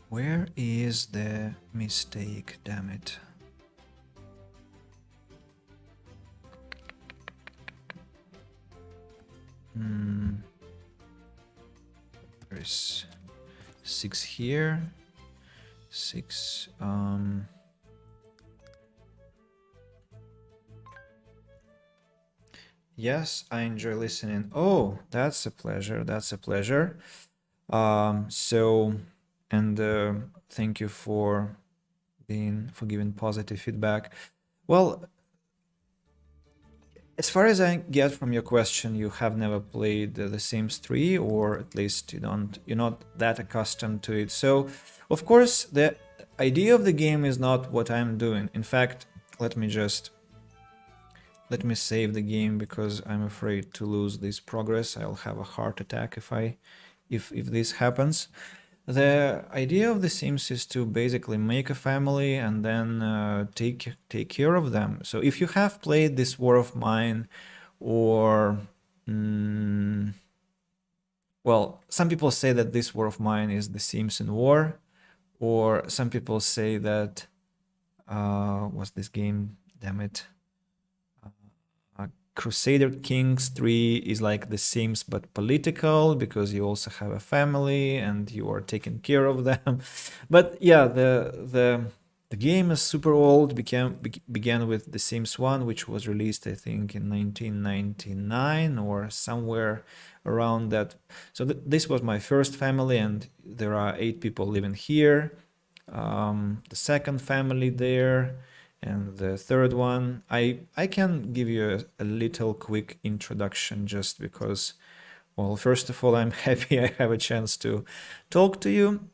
Where is the mistake? Damn it. There's 6 here. 6. Yes, I enjoy listening. Oh, that's a pleasure. That's a pleasure. So, and thank you for giving positive feedback. Well, as far as I get from your question, you have never played The Sims 3, or at least you're not that accustomed to it. So, of course, the idea of the game is not what I'm doing. In fact, let me save the game because I'm afraid to lose this progress. I'll have a heart attack if this happens. The idea of The Sims is to basically make a family and then take care of them. So if you have played this War of Mine, or well, some people say that this War of Mine is The Sims in War, or some people say that what's this game? Damn it. Crusader Kings 3 is like The Sims but political, because you also have a family and you are taking care of them. But yeah, the game is super old. Began with The Sims 1, which was released I think in 1999 or somewhere around that. So this was my first family, and there are 8 people living here. The second family there, and the third one. I can give you a little quick introduction, just because, well, first of all, I'm happy I have a chance to talk to you.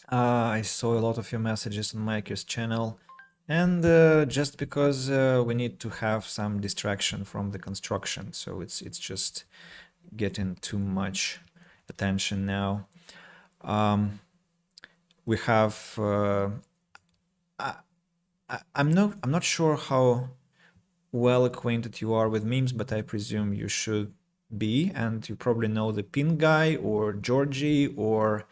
I saw a lot of your messages on Mike's channel, and just because we need to have some distraction from the construction, so it's just getting too much attention now. We have I'm not sure how well acquainted you are with memes, but I presume you should be, and you probably know the Pin Guy or Georgie or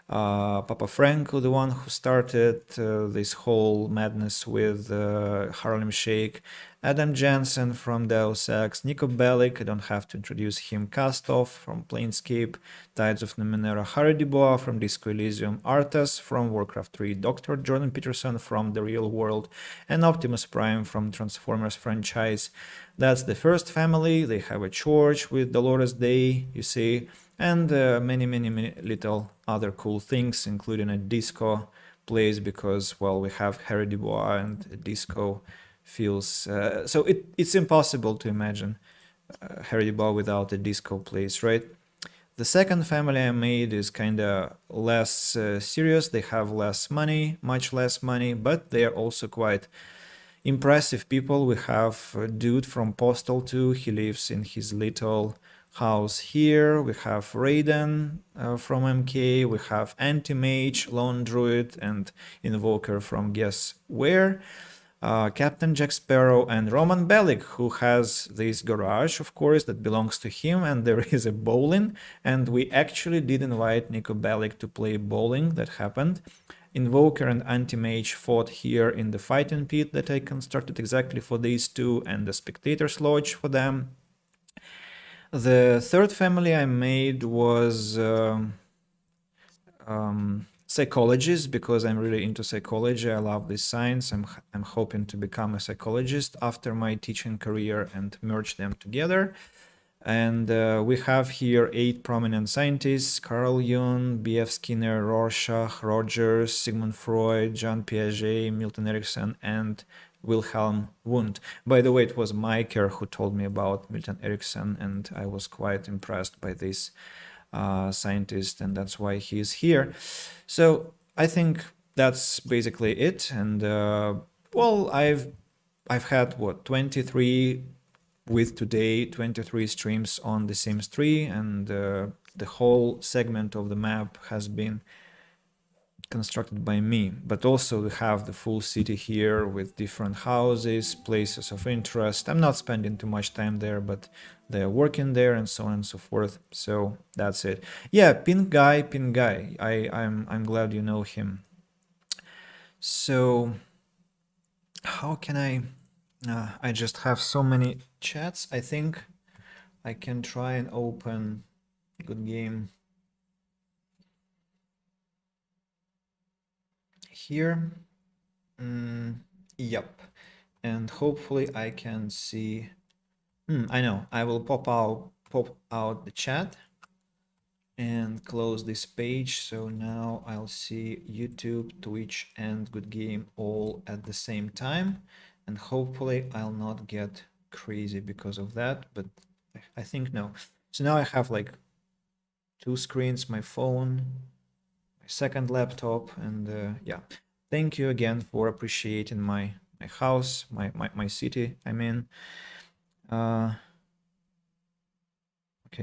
Papa Franco, the one who started this whole madness with Harlem Shake, Adam Jensen from Deus Ex, Nico Bellic, I don't have to introduce him, Kastov from Planescape, Tides of Numenera, Harry Dubois from Disco Elysium, Arthas from Warcraft 3, Dr. Jordan Peterson from The Real World, and Optimus Prime from Transformers franchise. That's the first family. They have a church with Dolores Day, you see, and many little other cool things, including a disco place, because, well, we have Harry Dubois, and disco feels so it's impossible to imagine Harry Dubois without a disco place, right? The second family I made is kind of less serious. They have less money, much less money, but they are also quite impressive people. We have a dude from Postal 2. He lives in his little house here. We have Raiden from MK. We have Anti-Mage, Lone Druid, and Invoker from Guess Where. Captain Jack Sparrow, and Roman Bellic, who has this garage, of course, that belongs to him, and there is a bowling, and we actually did invite Nico Bellic to play bowling. That happened. Invoker and Anti-Mage fought here in the fighting pit that I constructed exactly for these two, and the Spectator's Lodge for them. The third family I made was psychologist, because I'm really into psychology. I love this science. I'm hoping to become a psychologist after my teaching career and merge them together. And we have here 8 prominent scientists: Carl Jung, B.F. Skinner, Rorschach, Rogers, Sigmund Freud, Jean Piaget, Milton Erickson, and Wilhelm Wundt. By the way, it was Maiker who told me about Milton Erickson, and I was quite impressed by this scientist, and that's why he's here. So I think that's basically it. And well, I've had what, 23 with today, 23 streams on The Sims 3, and the whole segment of the map has been constructed by me, but also we have the full city here with different houses, places of interest. I'm not spending too much time there, but they're working there and so on and so forth. So that's it. Yeah, Pink Guy. I'm glad you know him. So how can I just have so many chats. I think I can try and open Good Game here. Yep. And hopefully I can see. I know. I will pop out the chat and close this page. So now I'll see YouTube, Twitch, and Good Game all at the same time. And hopefully I'll not get crazy because of that, but I think no. So now I have like two screens, my phone, my second laptop, and yeah. Thank you again for appreciating my house, my city, I mean. Okay,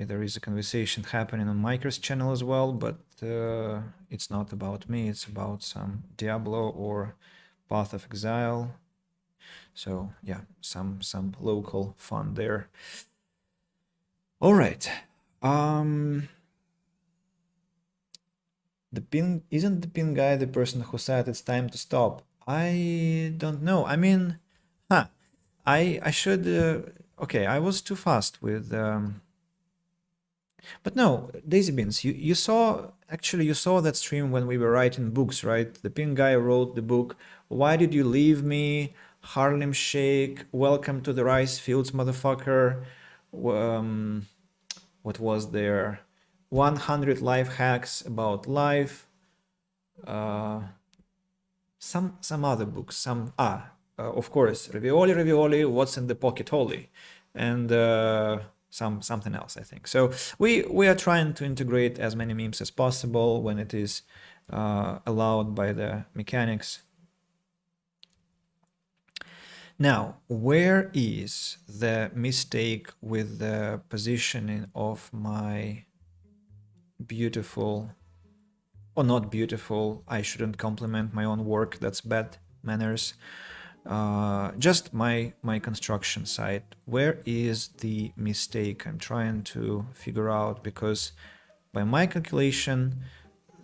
there is a conversation happening on Micro's channel as well, but it's not about me, it's about some Diablo or Path of Exile. So yeah, some local fun there. All right. Isn't the pin guy the person who said it's time to stop? I don't know. I mean, I should. Okay, I was too fast with. But no, Daisy Beans, you saw that stream when we were writing books, right? The pin guy wrote the book. Why did you leave me? Harlem Shake. Welcome to the rice fields, motherfucker. What was there? 100 life hacks about life. Some other books. Of course, ravioli. What's in the pocket, holy, and something else, I think. So we are trying to integrate as many memes as possible when it is allowed by the mechanics. Now, where is the mistake with the positioning of my beautiful, or not beautiful, I shouldn't compliment my own work, that's bad manners. Just my construction site. Where is the mistake? I'm trying to figure out, because by my calculation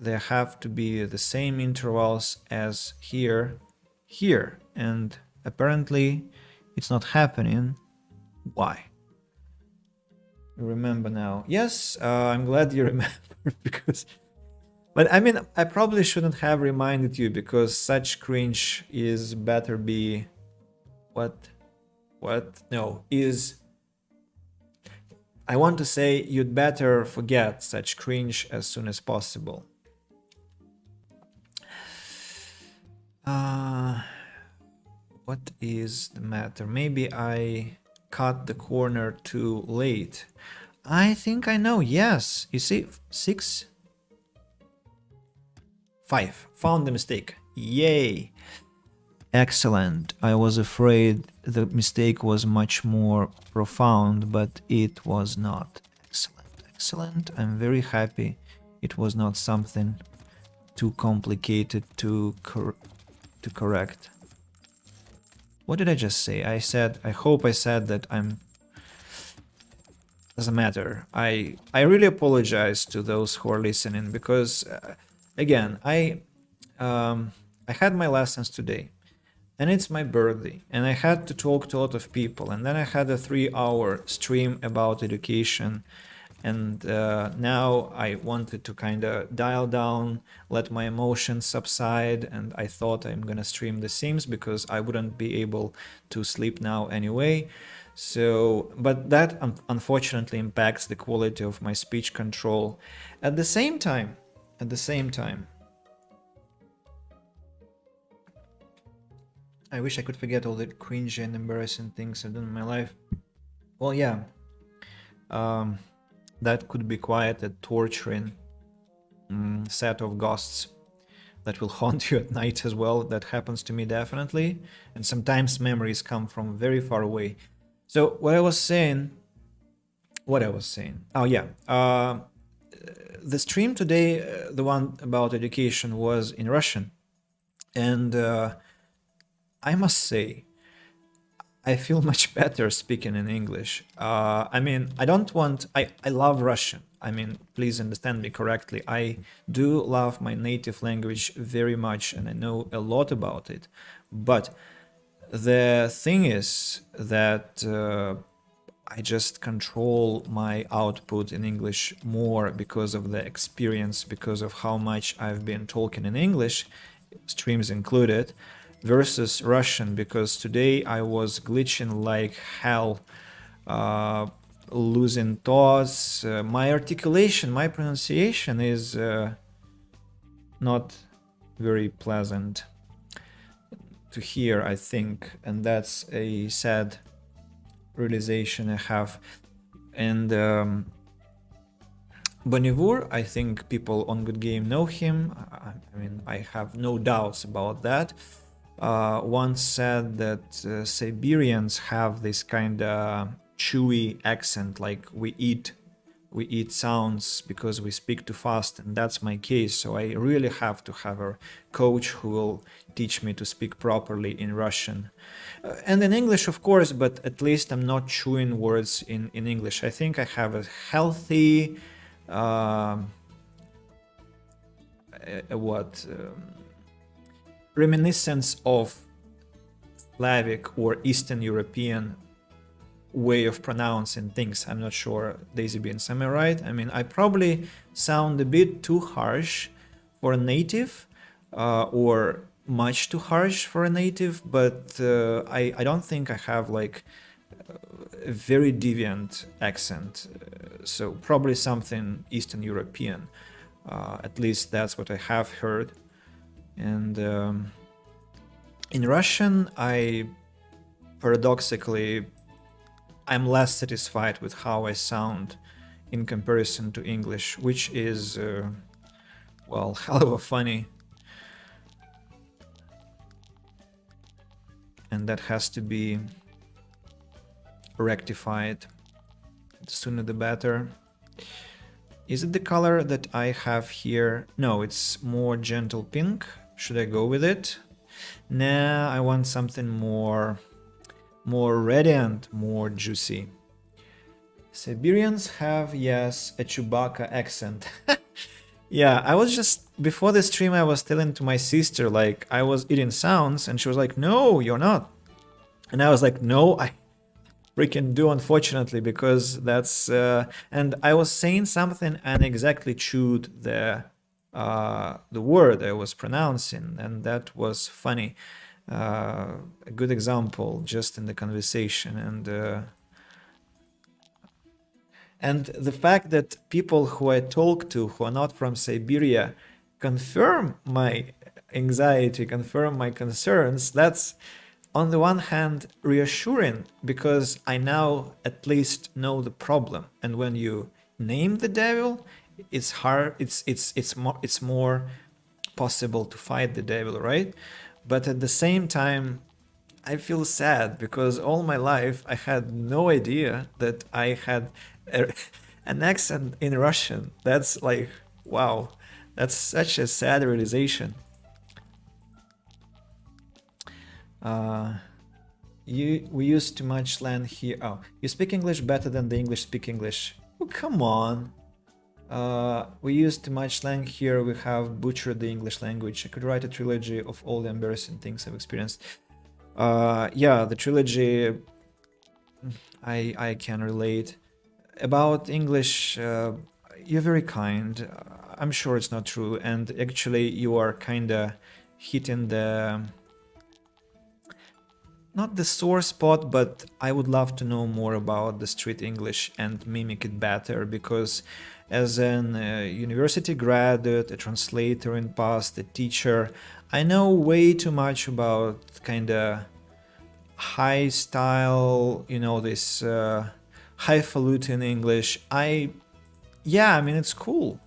there have to be the same intervals as here, and apparently it's not happening. Why? You remember now? Yes, I'm glad you remember because. But I mean, I probably shouldn't have reminded you, because such cringe is better be... What? No, is... I want to say you'd better forget such cringe as soon as possible. What is the matter? Maybe I cut the corner too late. I think I know, yes. You see, 6... 5. Found the mistake. Yay. Excellent. I was afraid the mistake was much more profound, but it was not. Excellent. I'm very happy it was not something too complicated to correct. What did I just say? I hope I said that I'm... Doesn't matter. I really apologize to those who are listening, because... Again, I had my lessons today, and it's my birthday, and I had to talk to a lot of people, and then I had a 3-hour stream about education, and now I wanted to kind of dial down, let my emotions subside, and I thought I'm gonna stream The Sims because I wouldn't be able to sleep now anyway. So, but that unfortunately impacts the quality of my speech control. At the same time, I wish I could forget all the cringy and embarrassing things I've done in my life. Well, yeah, that could be quite a torturing set of ghosts that will haunt you at night as well. That happens to me definitely, and sometimes memories come from very far away. So what I was saying, oh yeah, the stream today, the one about education, was in Russian. And I must say, I feel much better speaking in English. I mean, I love Russian. I mean, please understand me correctly. I do love my native language very much and I know a lot about it. But the thing is that I just control my output in English more because of the experience, because of how much I've been talking in English, streams included, versus Russian, because today I was glitching like hell, losing thoughts. My articulation, my pronunciation is not very pleasant to hear, I think, and that's a sad realization I have. And Bonnevoor, I think people on Good Game know him. I mean, I have no doubts about that. Once said that Siberians have this kind of chewy accent, like we eat sounds because we speak too fast, and that's my case. So I really have to have a coach who will teach me to speak properly in Russian. And in English, of course, but at least I'm not chewing words in English. I think I have a healthy, reminiscence of Slavic or Eastern European way of pronouncing things. I'm not sure, Daisy Beans, am I right? I mean, I probably sound a bit too harsh for a native, or much too harsh for a native, but I don't think I have like a very deviant accent. So probably something Eastern European. At least that's what I have heard. And in Russian, paradoxically, I'm less satisfied with how I sound in comparison to English, which is, well, hell of a funny. And that has to be rectified. The sooner the better. Is it the color that I have here? No, it's more gentle pink. Should I go with it? Nah, I want something more radiant, more juicy. Siberians have, yes, a Chewbacca accent. Yeah, I was just, before the stream, I was telling to my sister, like, I was eating sounds, and she was like, no, you're not. And I was like, no, I freaking do, unfortunately, because that's, and I was saying something and exactly chewed the word I was pronouncing, and that was funny. A good example just in the conversation. And the fact that people who I talk to who are not from Siberia confirm my anxiety, confirm my concerns, that's on the one hand reassuring, because I now at least know the problem. And when you name the devil, it's hard, it's more possible to fight the devil, right? But at the same time, I feel sad because all my life I had no idea that I had an accent in Russian. That's like, wow, that's such a sad realization. We use too much slang here. Oh, you speak English better than the English speak English. Oh, come on. We use too much slang here. We have butchered the English language. I could write a trilogy of all the embarrassing things I've experienced. Yeah, the trilogy, I can relate. About English, you're very kind. I'm sure it's not true, and actually you are kinda hitting the, not the sore spot, but I would love to know more about the street English and mimic it better, because as an university graduate, a translator in past, a teacher, I know way too much about kinda high style, you know, this highfalutin English. Yeah, I mean, it's cool.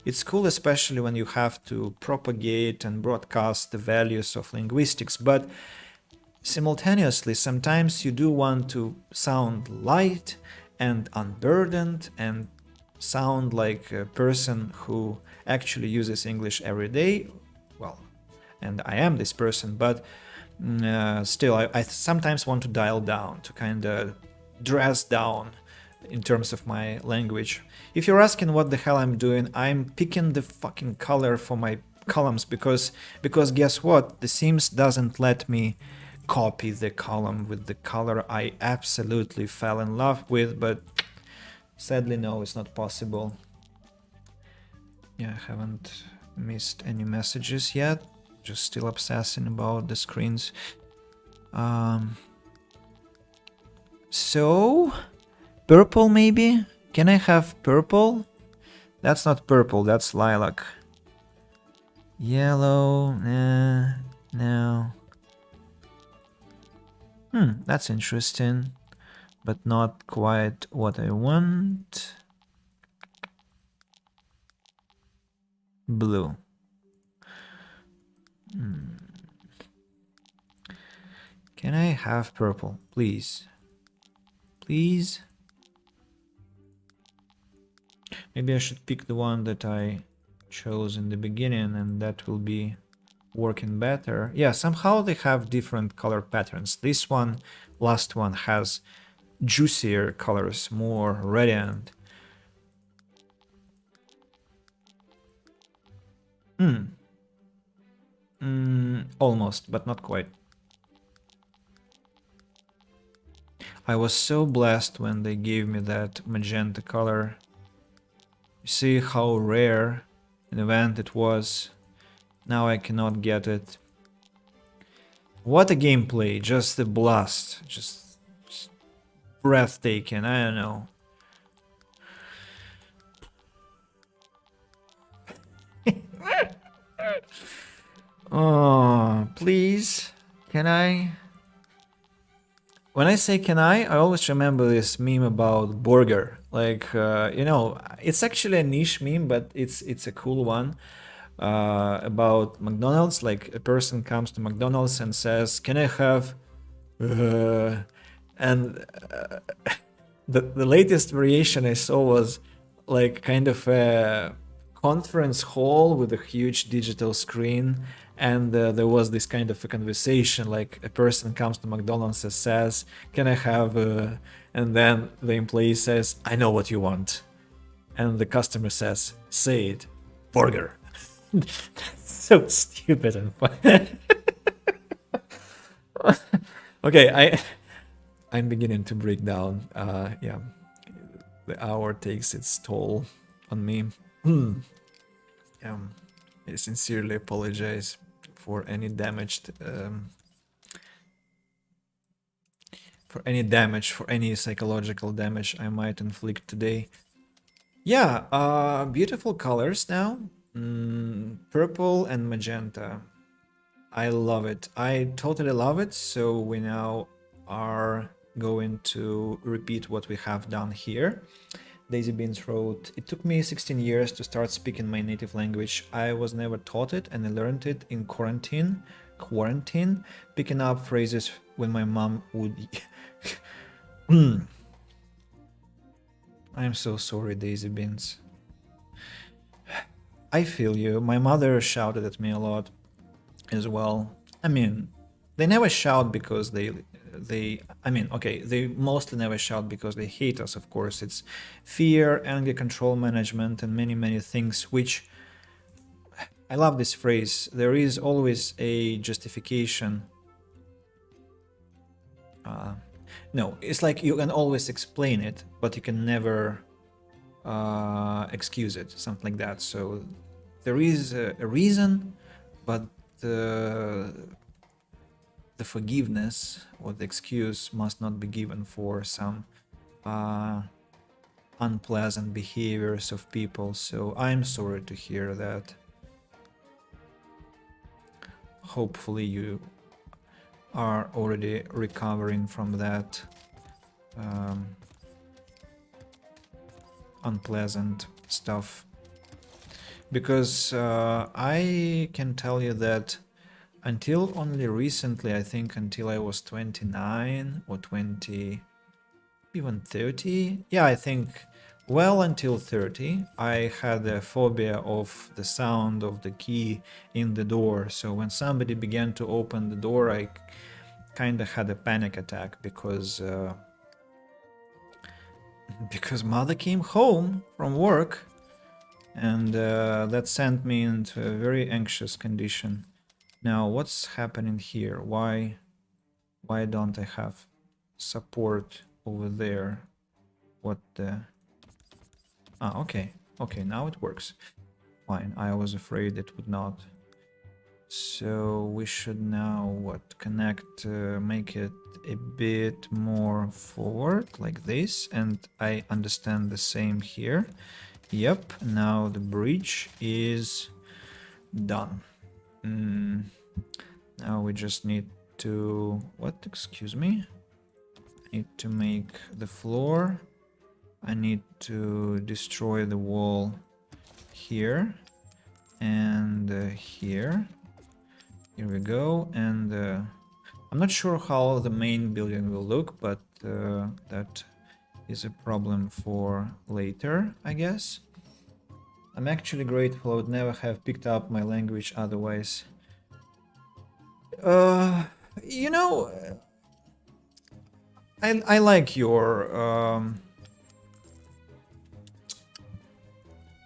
It's cool, especially when you have to propagate and broadcast the values of linguistics, but simultaneously, sometimes you do want to sound light and unburdened and sound like a person who actually uses English every day. Well, and I am this person, but still, I sometimes want to dial down, to kind of dress down in terms of my language. If you're asking what the hell I'm doing, I'm picking the fucking color for my columns because guess what? The Sims doesn't let me copy the column with the color I absolutely fell in love with, but sadly no, it's not possible. Yeah, I haven't missed any messages yet. Just still obsessing about the screens. So purple maybe? Can I have purple? That's not purple, that's lilac. Yellow, no. That's interesting, but not quite what I want. Blue. Can I have purple, please? Please? Maybe I should pick the one that I chose in the beginning, and that will be working better. Yeah, somehow they have different color patterns. This one, last one, has juicier colors, more radiant. Almost, but not quite. I was so blessed when they gave me that magenta color. You see how rare an event it was. Now I cannot get it. What a gameplay, just a blast, just breathtaking, I don't know. Oh, please, can I? When I say can I always remember this meme about burger. Like, you know, it's actually a niche meme, but it's a cool one. About McDonald's. Like, a person comes to McDonald's and says, "Can I have?" And the latest variation I saw was like kind of a conference hall with a huge digital screen, and there was this kind of a conversation, like a person comes to McDonald's and says, "Can I have?" And then the employee says, "I know what you want," and the customer says, "Say it, burger." That's so stupid and fun. Okay, I'm beginning to break down. Yeah, the hour takes its toll on me. I sincerely apologize for any damaged, for any psychological damage I might inflict today. Yeah, beautiful colors now. Purple and magenta. I love it. I totally love it. So we now are going to repeat what we have done here. Daisy Beans wrote, "It took me 16 years to start speaking my native language. I was never taught it and I learned it in quarantine, picking up phrases when my mom would..." I'm so sorry, Daisy Beans. I feel you. My mother shouted at me a lot as well. I mean, they never shout because they mostly never shout because they hate us, of course. It's fear, anger control management, and many things, which I love this phrase. There is always a justification. No, it's like you can always explain it, but you can never excuse it, something like that. So there is a reason, but the forgiveness or the excuse must not be given for some unpleasant behaviors of people. So I'm sorry to hear that. Hopefully you are already recovering from that unpleasant stuff, because I can tell you that until only recently, I think until I was 29 or 20, even 30. Yeah, I think well until 30, I had a phobia of the sound of the key in the door. So when somebody began to open the door, I kind of had a panic attack because mother came home from work, and that sent me into a very anxious condition. Now, what's happening here? Why don't I have support over there? What the... Ah, okay. Okay, now it works. Fine, I was afraid it would not. So we should now, what, connect, make it a bit more forward, like this. And I understand the same here. Yep, now the bridge is done. Now we just need to... What? Excuse me? I need to make the floor. I need to destroy the wall here and here. Here we go. And I'm not sure how the main building will look, but that is a problem for later, I guess. I'm actually grateful. I would never have picked up my language otherwise. You know, I like your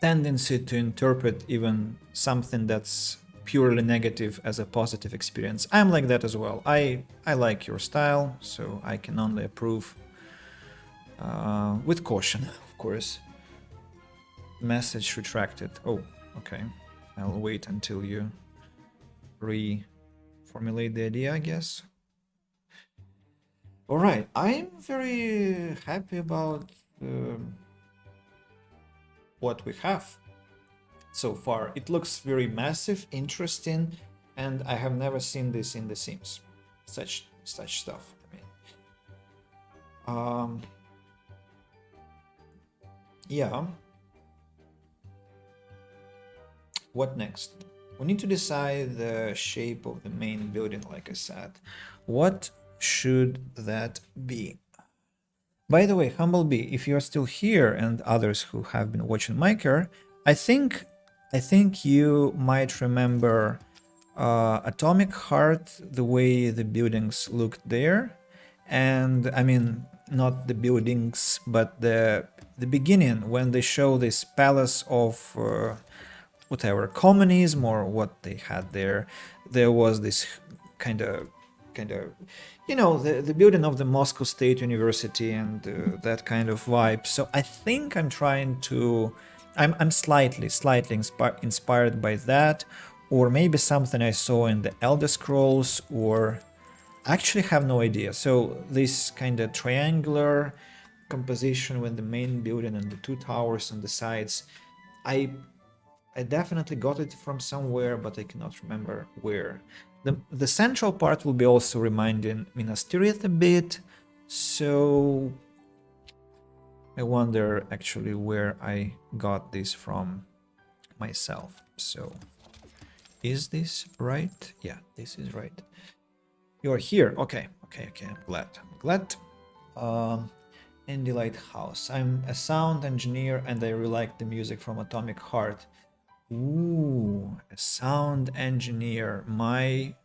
tendency to interpret even something that's purely negative as a positive experience. I'm like that as well. I like your style, so I can only approve with caution, of course. Message retracted. Oh, okay. I'll wait until you reformulate the idea, I guess. All right, I'm very happy about what we have so far. It looks very massive, interesting, and I have never seen this in The Sims. Such stuff. I mean, yeah. What next? We need to decide the shape of the main building, like I said. What should that be? By the way, Humblebee, if you're still here and others who have been watching Maker, I think you might remember Atomic Heart, the way the buildings looked there. And I mean, not the buildings, but the beginning when they show this palace of whatever, communism or what they had there. There was this kind of, you know, the building of the Moscow State University and that kind of vibe. So I think I'm trying to, I'm slightly inspired by that, or maybe something I saw in the Elder Scrolls, or I actually have no idea. So this kind of triangular composition with the main building and the two towers on the sides, I definitely got it from somewhere, but I cannot remember where. The central part will be also reminding Minas Tirith a bit, so I wonder actually where I got this from myself. So, is this right? Yeah, this is right. You're here. Okay. I'm glad. Indie Lighthouse. I'm a sound engineer and I really like the music from Atomic Heart. Ooh, a sound engineer. My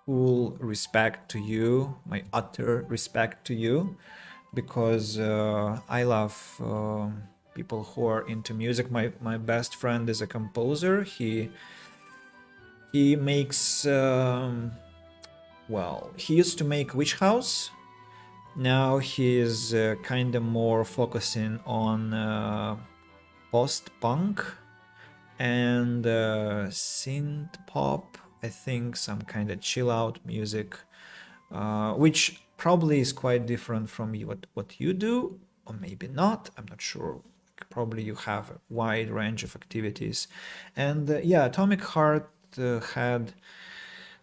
full respect to you, my utter respect to you, because I love people who are into music. My best friend is a composer. He makes well, he used to make Witch House. Now he's kind of more focusing on post-punk and synth pop, I think, some kind of chill out music, which probably is quite different from what you do, or maybe not, I'm not sure. Probably you have a wide range of activities. And yeah, Atomic Heart had,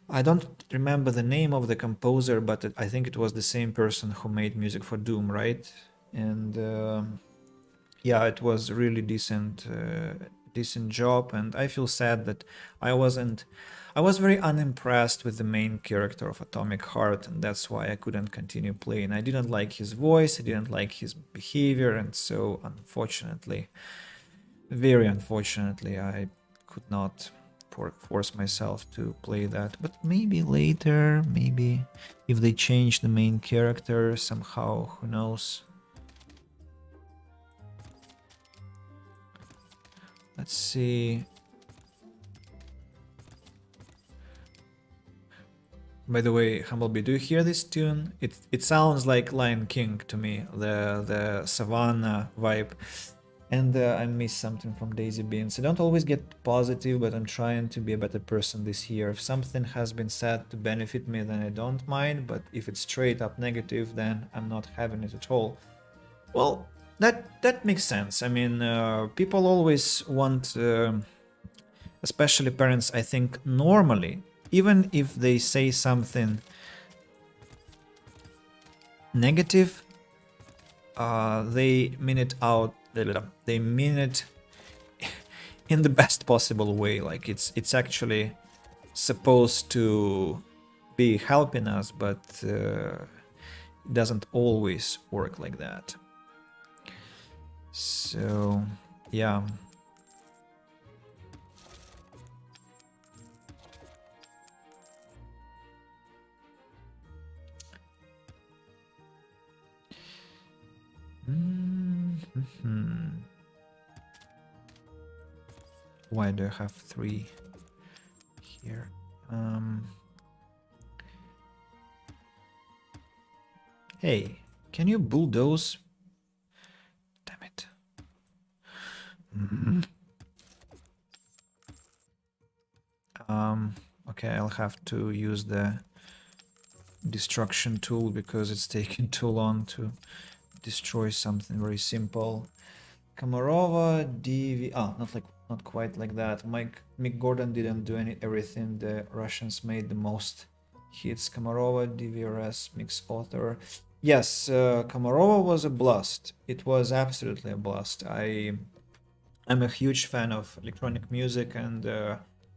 I don't remember the name of the composer, but I think it was the same person who made music for Doom, right? And yeah, it was really decent decent job, and I feel sad that I wasn't. I was very unimpressed with the main character of Atomic Heart, and that's why I couldn't continue playing. I didn't like his voice, I didn't like his behavior, and so unfortunately, very unfortunately, I could not force myself to play that. But maybe later, maybe if they change the main character somehow, who knows. Let's see. By the way, Humblebee, do you hear this tune? It sounds like Lion King to me, the Savannah vibe. And I miss something from Daisy Beans. I don't always get positive, but I'm trying to be a better person this year. If something has been said to benefit me, then I don't mind, but if it's straight up negative, then I'm not having it at all. Well, that makes sense. I mean, people always want, especially parents, I think, normally, even if they say something negative, they mean it out. They mean it in the best possible way. Like it's actually supposed to be helping us, but it doesn't always work like that. So yeah. Why do I have 3 here? Hey, can you bulldoze? Damn it. Okay, I'll have to use the destruction tool because it's taking too long to destroy something very simple. Komarova, DV. Not quite like that. Mick Gordon didn't do everything. The Russians made the most hits. Komarova, DVRS, mix author. Yes, Komarova was a blast. It was absolutely a blast. I'm a huge fan of electronic music, and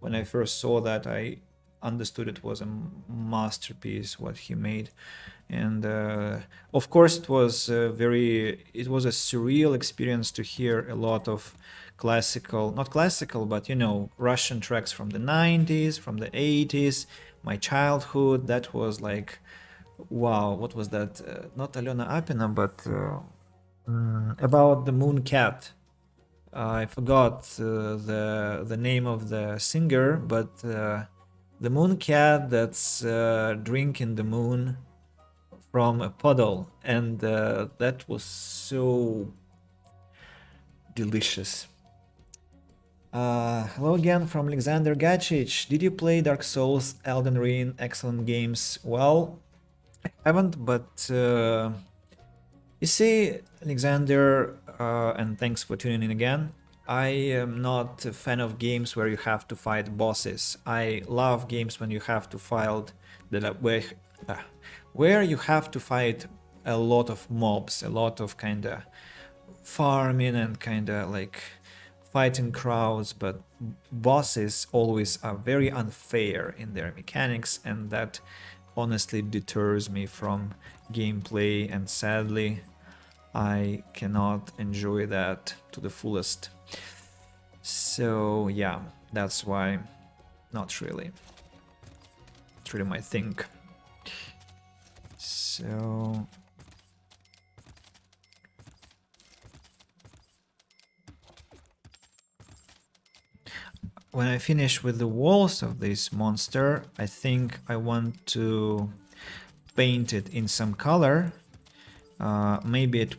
when I first saw that, I understood it was a masterpiece what he made. And of course it was a surreal experience to hear a lot of not classical, but Russian tracks from the 90s, from the 80s, my childhood. That was like, wow, what was that? Not Alena Apina, but about the Moon Cat. I forgot the name of the singer, but the moon cat that's drinking the moon from a puddle, and that was so delicious. Hello again from Alexander Gacic. Did you play Dark Souls, Elden Ring? Excellent games. Well, I haven't, but you see, Alexander, and thanks for tuning in again. I am not a fan of games where you have to fight bosses. I love games when you have to fight where you have to fight a lot of mobs, a lot of kinda farming and kinda like fighting crowds, but bosses always are very unfair in their mechanics, and that honestly deters me from gameplay, and sadly I cannot enjoy that to the fullest. So yeah, that's why not really. It's really my thing. So when I finish with the walls of this monster, I think I want to paint it in some color. Maybe it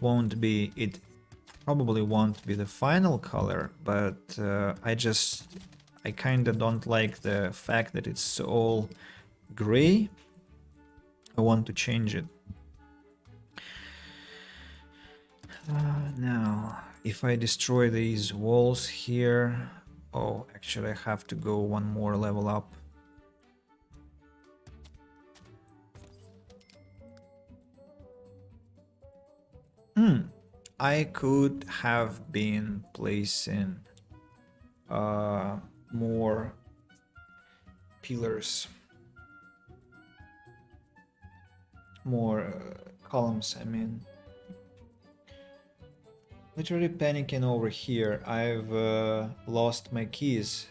probably won't be the final color, but I kind of don't like the fact that it's all gray. I want to change it. Now, if I destroy these walls here, oh, actually I have to go one more level up. I could have been placing more pillars, more columns, I mean. Literally panicking over here. I've lost my keys.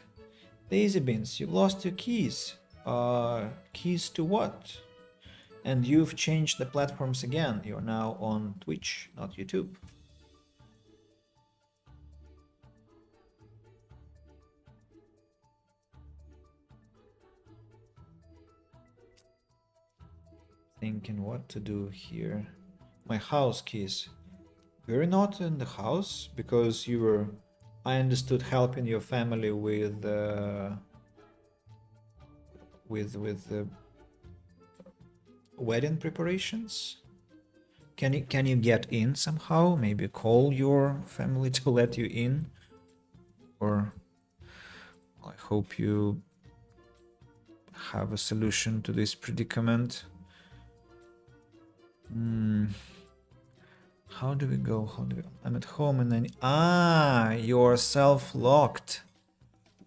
Daisy Beans, you lost your keys. Keys to what? And you've changed the platforms again. You're now on Twitch, not YouTube. Thinking what to do here. My house keys. We're not in the house because you were, I understood, helping your family with wedding preparations. Can you get in somehow? Maybe call your family to let you in, or I hope you have a solution to this predicament. How do we go? I'm at home and then you're self-locked.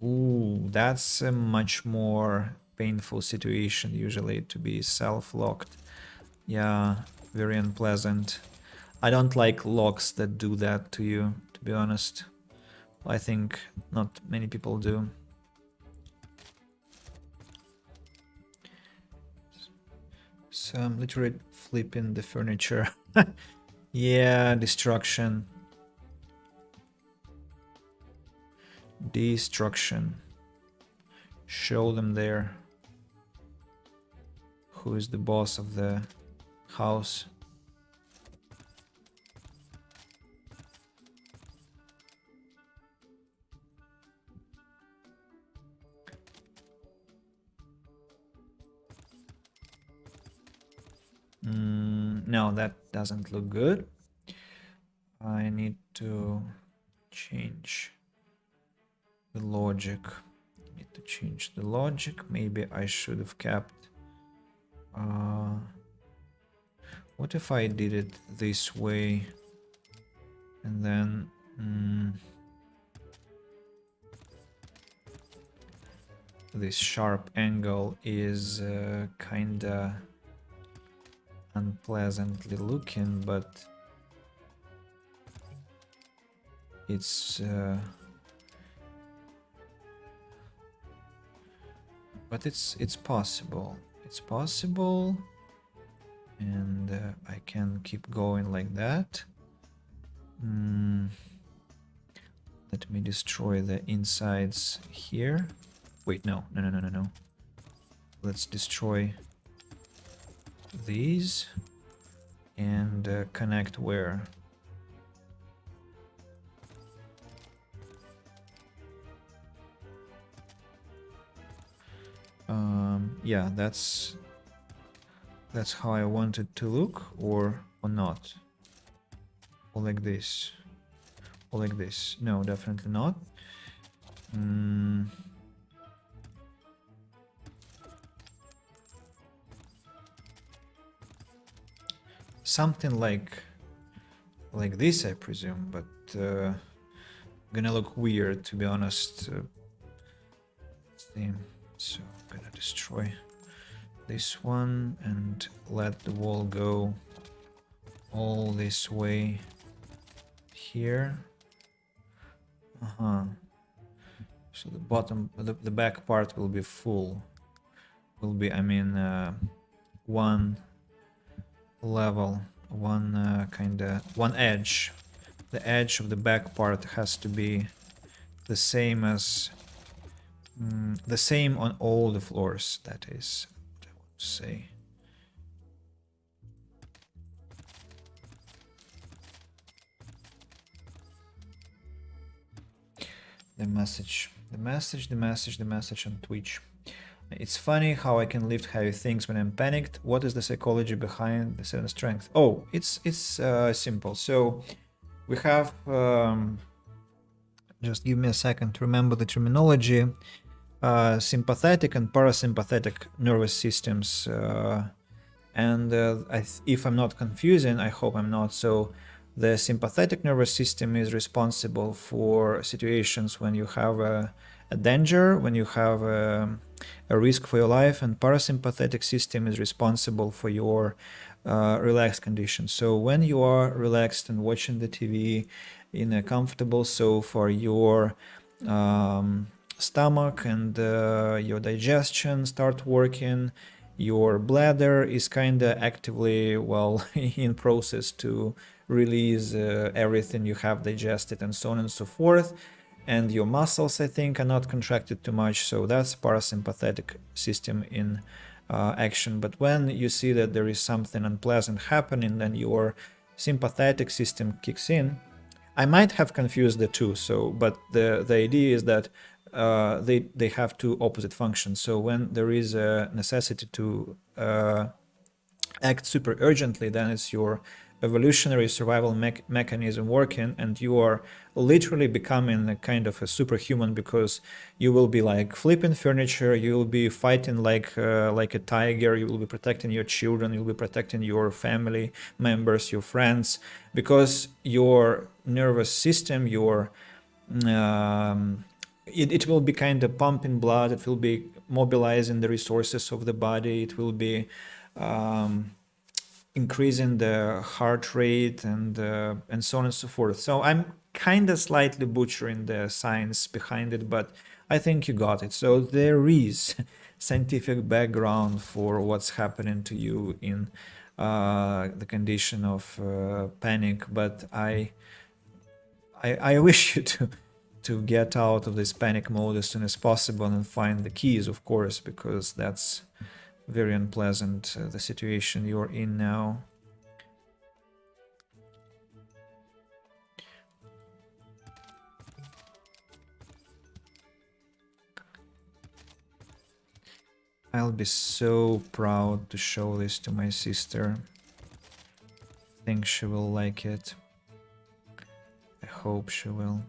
Ooh, that's a much more painful situation usually, to be self-locked. Yeah, very unpleasant. I don't like locks that do that to you, to be honest. I think not many people do. So I'm literally flipping the furniture. Yeah, destruction. Destruction. Show them there. Who is the boss of the house? No, that doesn't look good. I need to change the logic. Need to change the logic. Maybe I should have kept. What if I did it this way, and then this sharp angle is kinda unpleasantly looking, but it's possible. It's possible, and I can keep going like that. Let me destroy the insides here. Wait, no. Let's destroy these and connect where? Yeah, that's how I want it to look, or not. Or like this. Or like this. No, definitely not. Something like this, I presume, but gonna look weird, to be honest. So I'm gonna destroy this one and let the wall go all this way here. So the bottom, the back part will be full. Will be, I mean, one level, one one edge. The edge of the back part has to be the same as the same on all the floors. That is what I want to say. The message on Twitch. It's funny how I can lift heavy things when I'm panicked. What is the psychology behind the 7 strength? Oh, it's simple. So we have just give me a second to remember the terminology. Sympathetic and parasympathetic nervous systems, and if I'm not confusing, I hope I'm not. So The sympathetic nervous system is responsible for situations when you have a danger, when you have a risk for your life, and parasympathetic system is responsible for your relaxed condition. So when you are relaxed and watching the TV in a comfortable sofa, your stomach and your digestion start working, your bladder is kind of actively, well, in process to release everything you have digested and so on and so forth, and your muscles, I think, are not contracted too much, so that's parasympathetic system in action. But when you see that there is something unpleasant happening, then your sympathetic system kicks in. I might have confused the two, so but the idea is that they have two opposite functions. So when there is a necessity to act super urgently, then it's your evolutionary survival mechanism working, and you are literally becoming a kind of a superhuman, because you will be like flipping furniture, you will be fighting like a tiger, you will be protecting your children, you'll be protecting your family members, your friends, because your nervous system, your it will be kind of pumping blood, it will be mobilizing the resources of the body, it will be increasing the heart rate and so on and so forth. So I'm kind of slightly butchering the science behind it, but I think you got it. So there is scientific background for what's happening to you in the condition of panic, but I wish you to get out of this panic mode as soon as possible and find the keys, of course, because that's very unpleasant, the situation you're in now. I'll be so proud to show this to my sister. I think she will like it. I hope she will.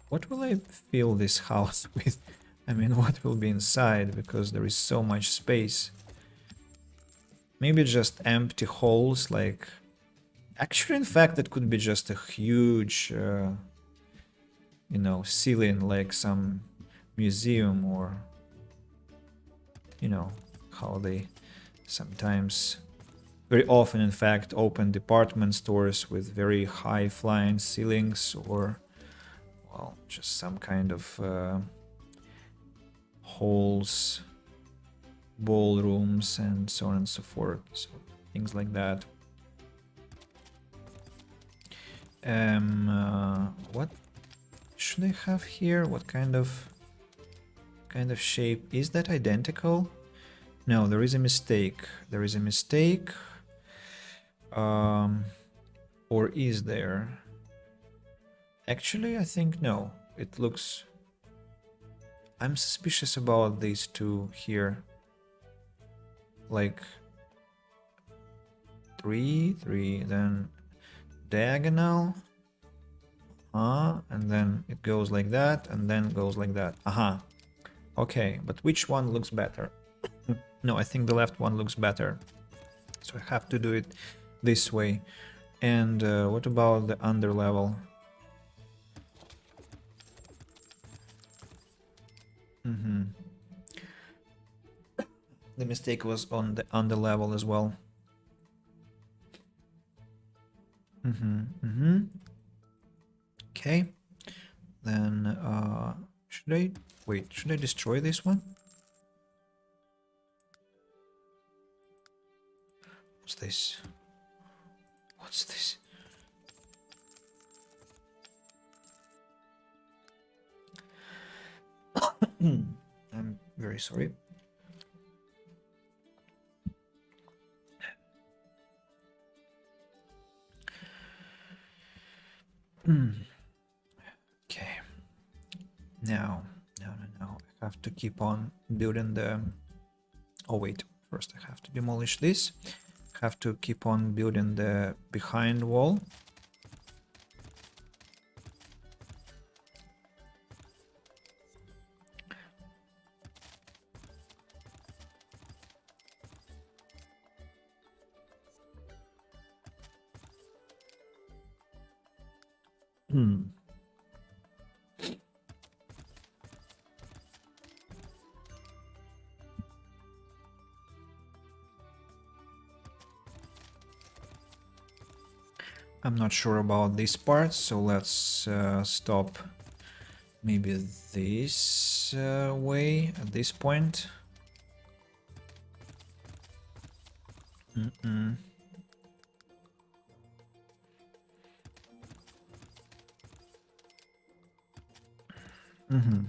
What will I fill this house with? I mean, what will be inside? Because there is so much space. Maybe just empty holes, like... Actually, in fact, it could be just a huge, you know, ceiling, like some museum, or... You know, how they sometimes... Very often, in fact, open department stores with very high-flying ceilings, or... Well, just some kind of halls, ballrooms, and so on and so forth. So things like that. What should I have here? What kind of shape is that? Identical? No, there is a mistake. There is a mistake. Or is there? Actually, I think no. It looks... I'm suspicious about these two here. Like... 3, then diagonal. And then it goes like that, and then goes like that. Okay, but which one looks better? No, I think the left one looks better. So I have to do it this way. And what about the under level? The mistake was on the under level as well. Okay. Then should I wait? Should I destroy this one? What's this? What's this? I'm very sorry. Okay. Now, I have to keep on building the... Oh wait, first I have to demolish this. have to keep on building the behind wall. I'm not sure about this part, so let's stop maybe this way at this point. Mm-mm. Mm-hmm.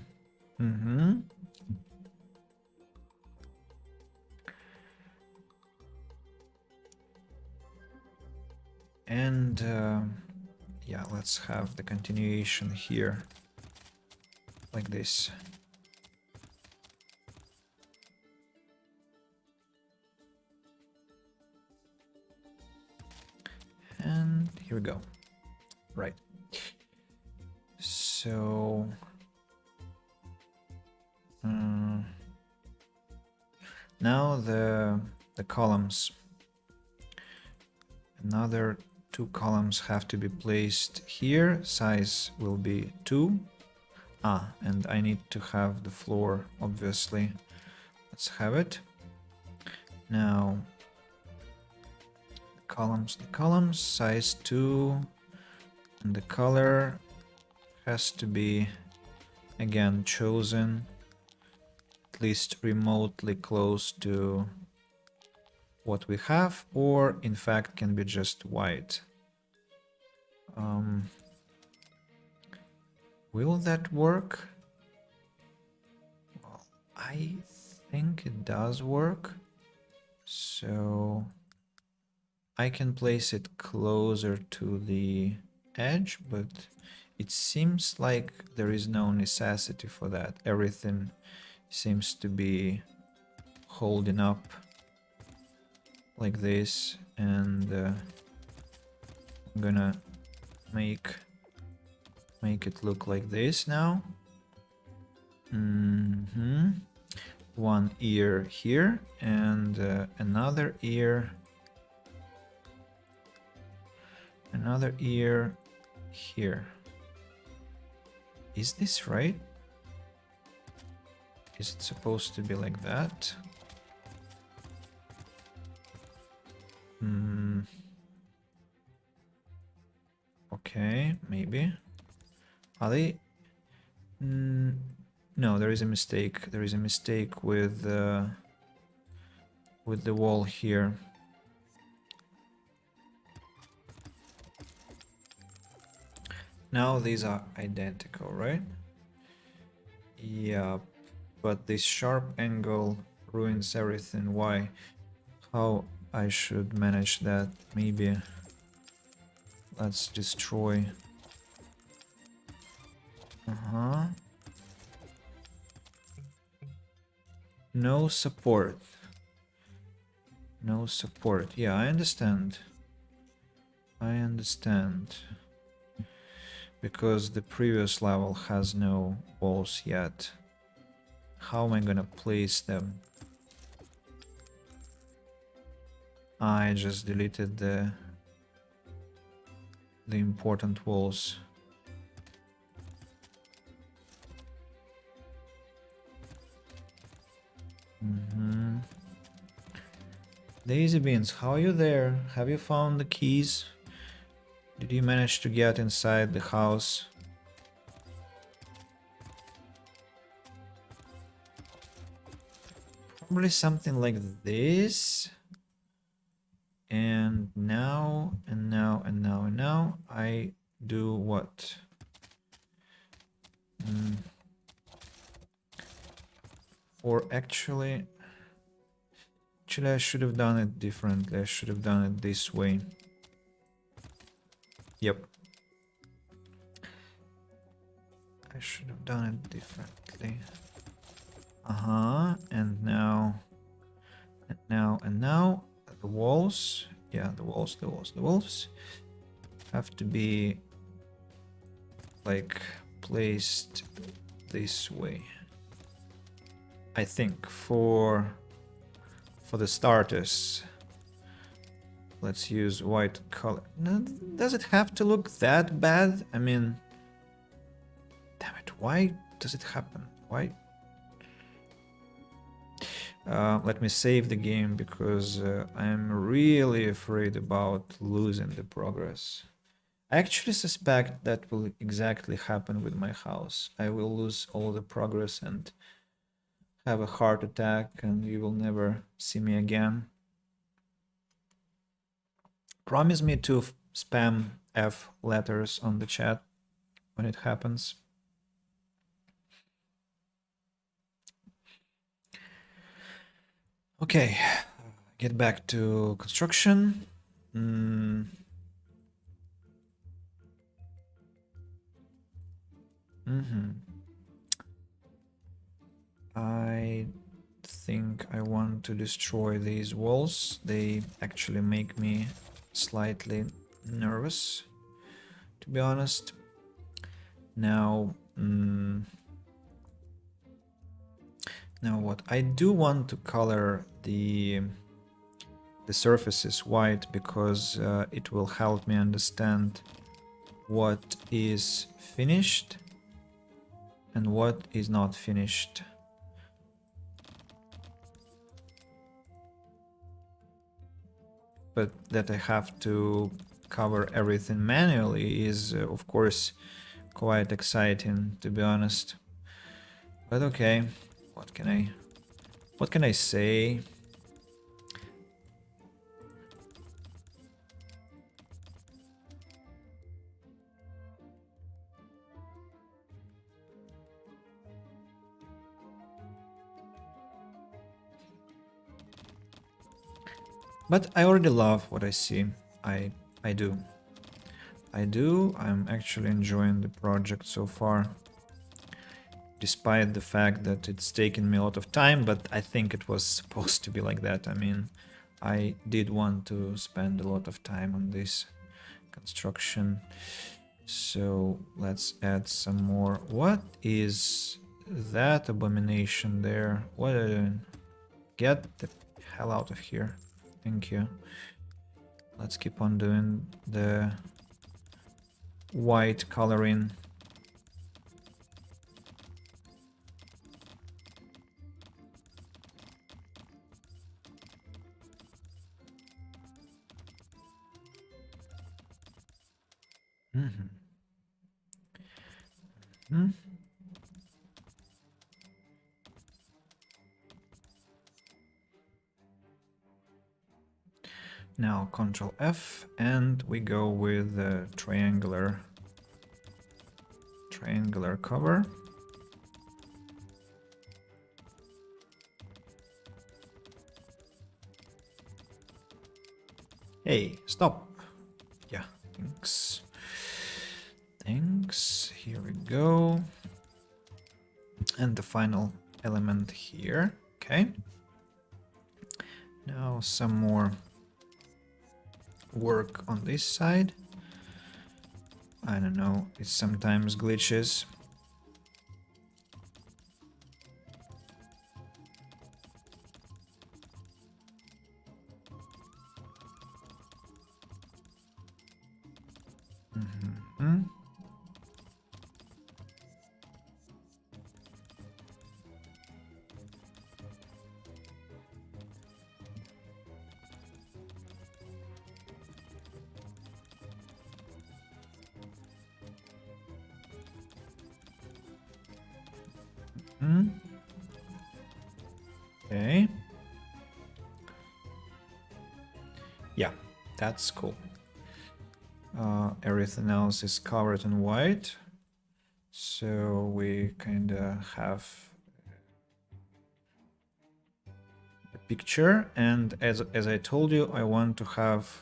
Mm-hmm. And yeah, let's have the continuation here like this. And here we go. Right. So now the columns, another 2 columns have to be placed here. Size will be 2. And I need to have the floor, obviously. Let's have it. Now the columns, size 2, and the color has to be again chosen at least remotely close to what we have, or in fact can be just white. Will that work? Well, I think it does work. So I can place it closer to the edge, but it seems like there is no necessity for that. Everything seems to be holding up like this, and I'm gonna make it look like this now. One ear here and another ear here. Is this right? Is it supposed to be like that? Okay, maybe. Are they? No, there is a mistake. There is a mistake with the wall here. Now these are identical, right? Yeah, but this sharp angle ruins everything. Why? How I should manage that? Maybe let's destroy. No support. No support. Yeah, I understand. I understand. Because the previous level has no walls yet. How am I gonna place them? I just deleted the important walls. Daisy Beans, how are you there? Have you found the keys? Did you manage to get inside the house? Probably something like this. And now, and now, and now, and now, I do what? Or actually, I should have done it differently. I should have done it this way. Yep. I should have done it differently. And now, and now, and now, the walls, yeah, the walls have to be like placed this way. I think for the starters, let's use white color. No, does it have to look that bad? I mean, damn it, why does it happen? Why? Let me save the game because I'm really afraid about losing the progress. I actually suspect that will exactly happen with my house. I will lose all the progress and have a heart attack, and you will never see me again. Promise me to spam F letters on the chat when it happens. Okay, get back to construction. I think I want to destroy these walls. They actually make me slightly nervous, to be honest. Now, now what? I do want to color the surfaces white because it will help me understand what is finished and what is not finished. But that I have to cover everything manually is, of course, quite exciting, to be honest. But okay, what can I say? But I already love what I see. I do. I'm actually enjoying the project so far. Despite the fact that it's taken me a lot of time, but I think it was supposed to be like that. I mean, I did want to spend a lot of time on this construction. So let's add some more. What is that abomination there? What are you doing? Get the hell out of here. Thank you. Let's keep on doing the white coloring. Now Control F and we go with the triangular cover. Hey, stop. Yeah, thanks. Thanks. Here we go. And the final element here. Okay. Now some more work on this side. I don't know, it sometimes glitches. Okay. Yeah, that's cool. Everything else is covered in white. So we kind of have a picture. And as I told you, I want to have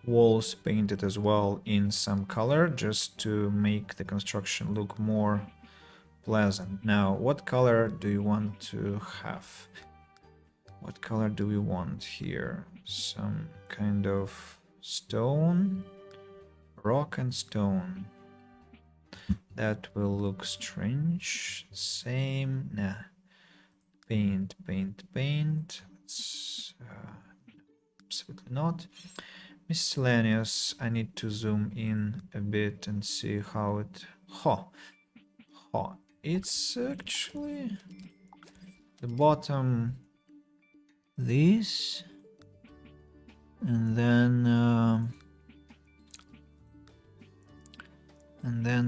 walls painted as well in some color just to make the construction look more pleasant. Now, what color do you want to have? What color do we want here? Some kind of stone, rock and stone. That will look strange. Same, nah. Paint, paint, paint. Let's absolutely not. Miscellaneous. I need to zoom in a bit and see how it. It's actually the bottom. This, and then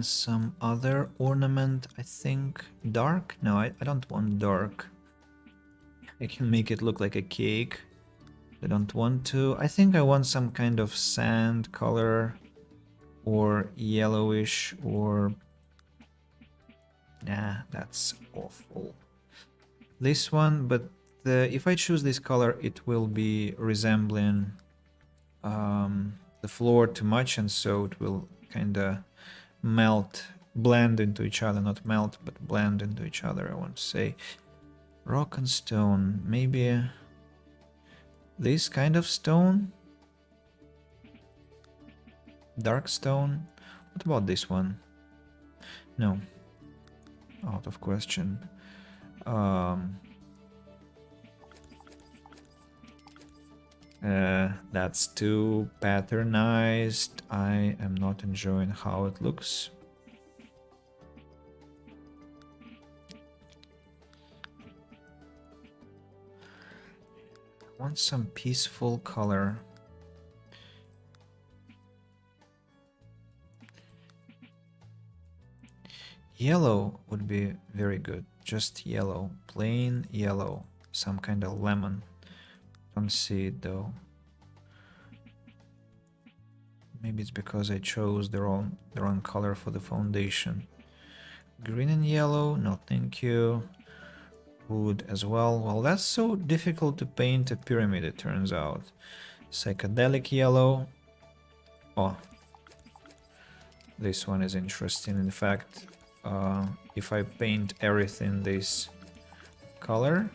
some other ornament. I think dark. No, I don't want dark. I can make it look like a cake. I don't want to. I think I want some kind of sand color or yellowish or... Nah, that's awful. This one, but if I choose this color, it will be resembling the floor too much, and so it will kind of blend into each other. Not melt, but blend into each other, I want to say. Rock and stone. Maybe this kind of stone? Dark stone? What about this one? No. Out of question. That's too patternized. I am not enjoying how it looks. I want some peaceful color. Yellow would be very good. Just yellow. Plain yellow. Some kind of lemon. Don't see it though. Maybe it's because I chose the wrong color for the foundation. Green and yellow, no thank you. Wood as well. Well, that's so difficult to paint a pyramid, it turns out. Psychedelic yellow. Oh, this one is interesting. In fact, if I paint everything this color,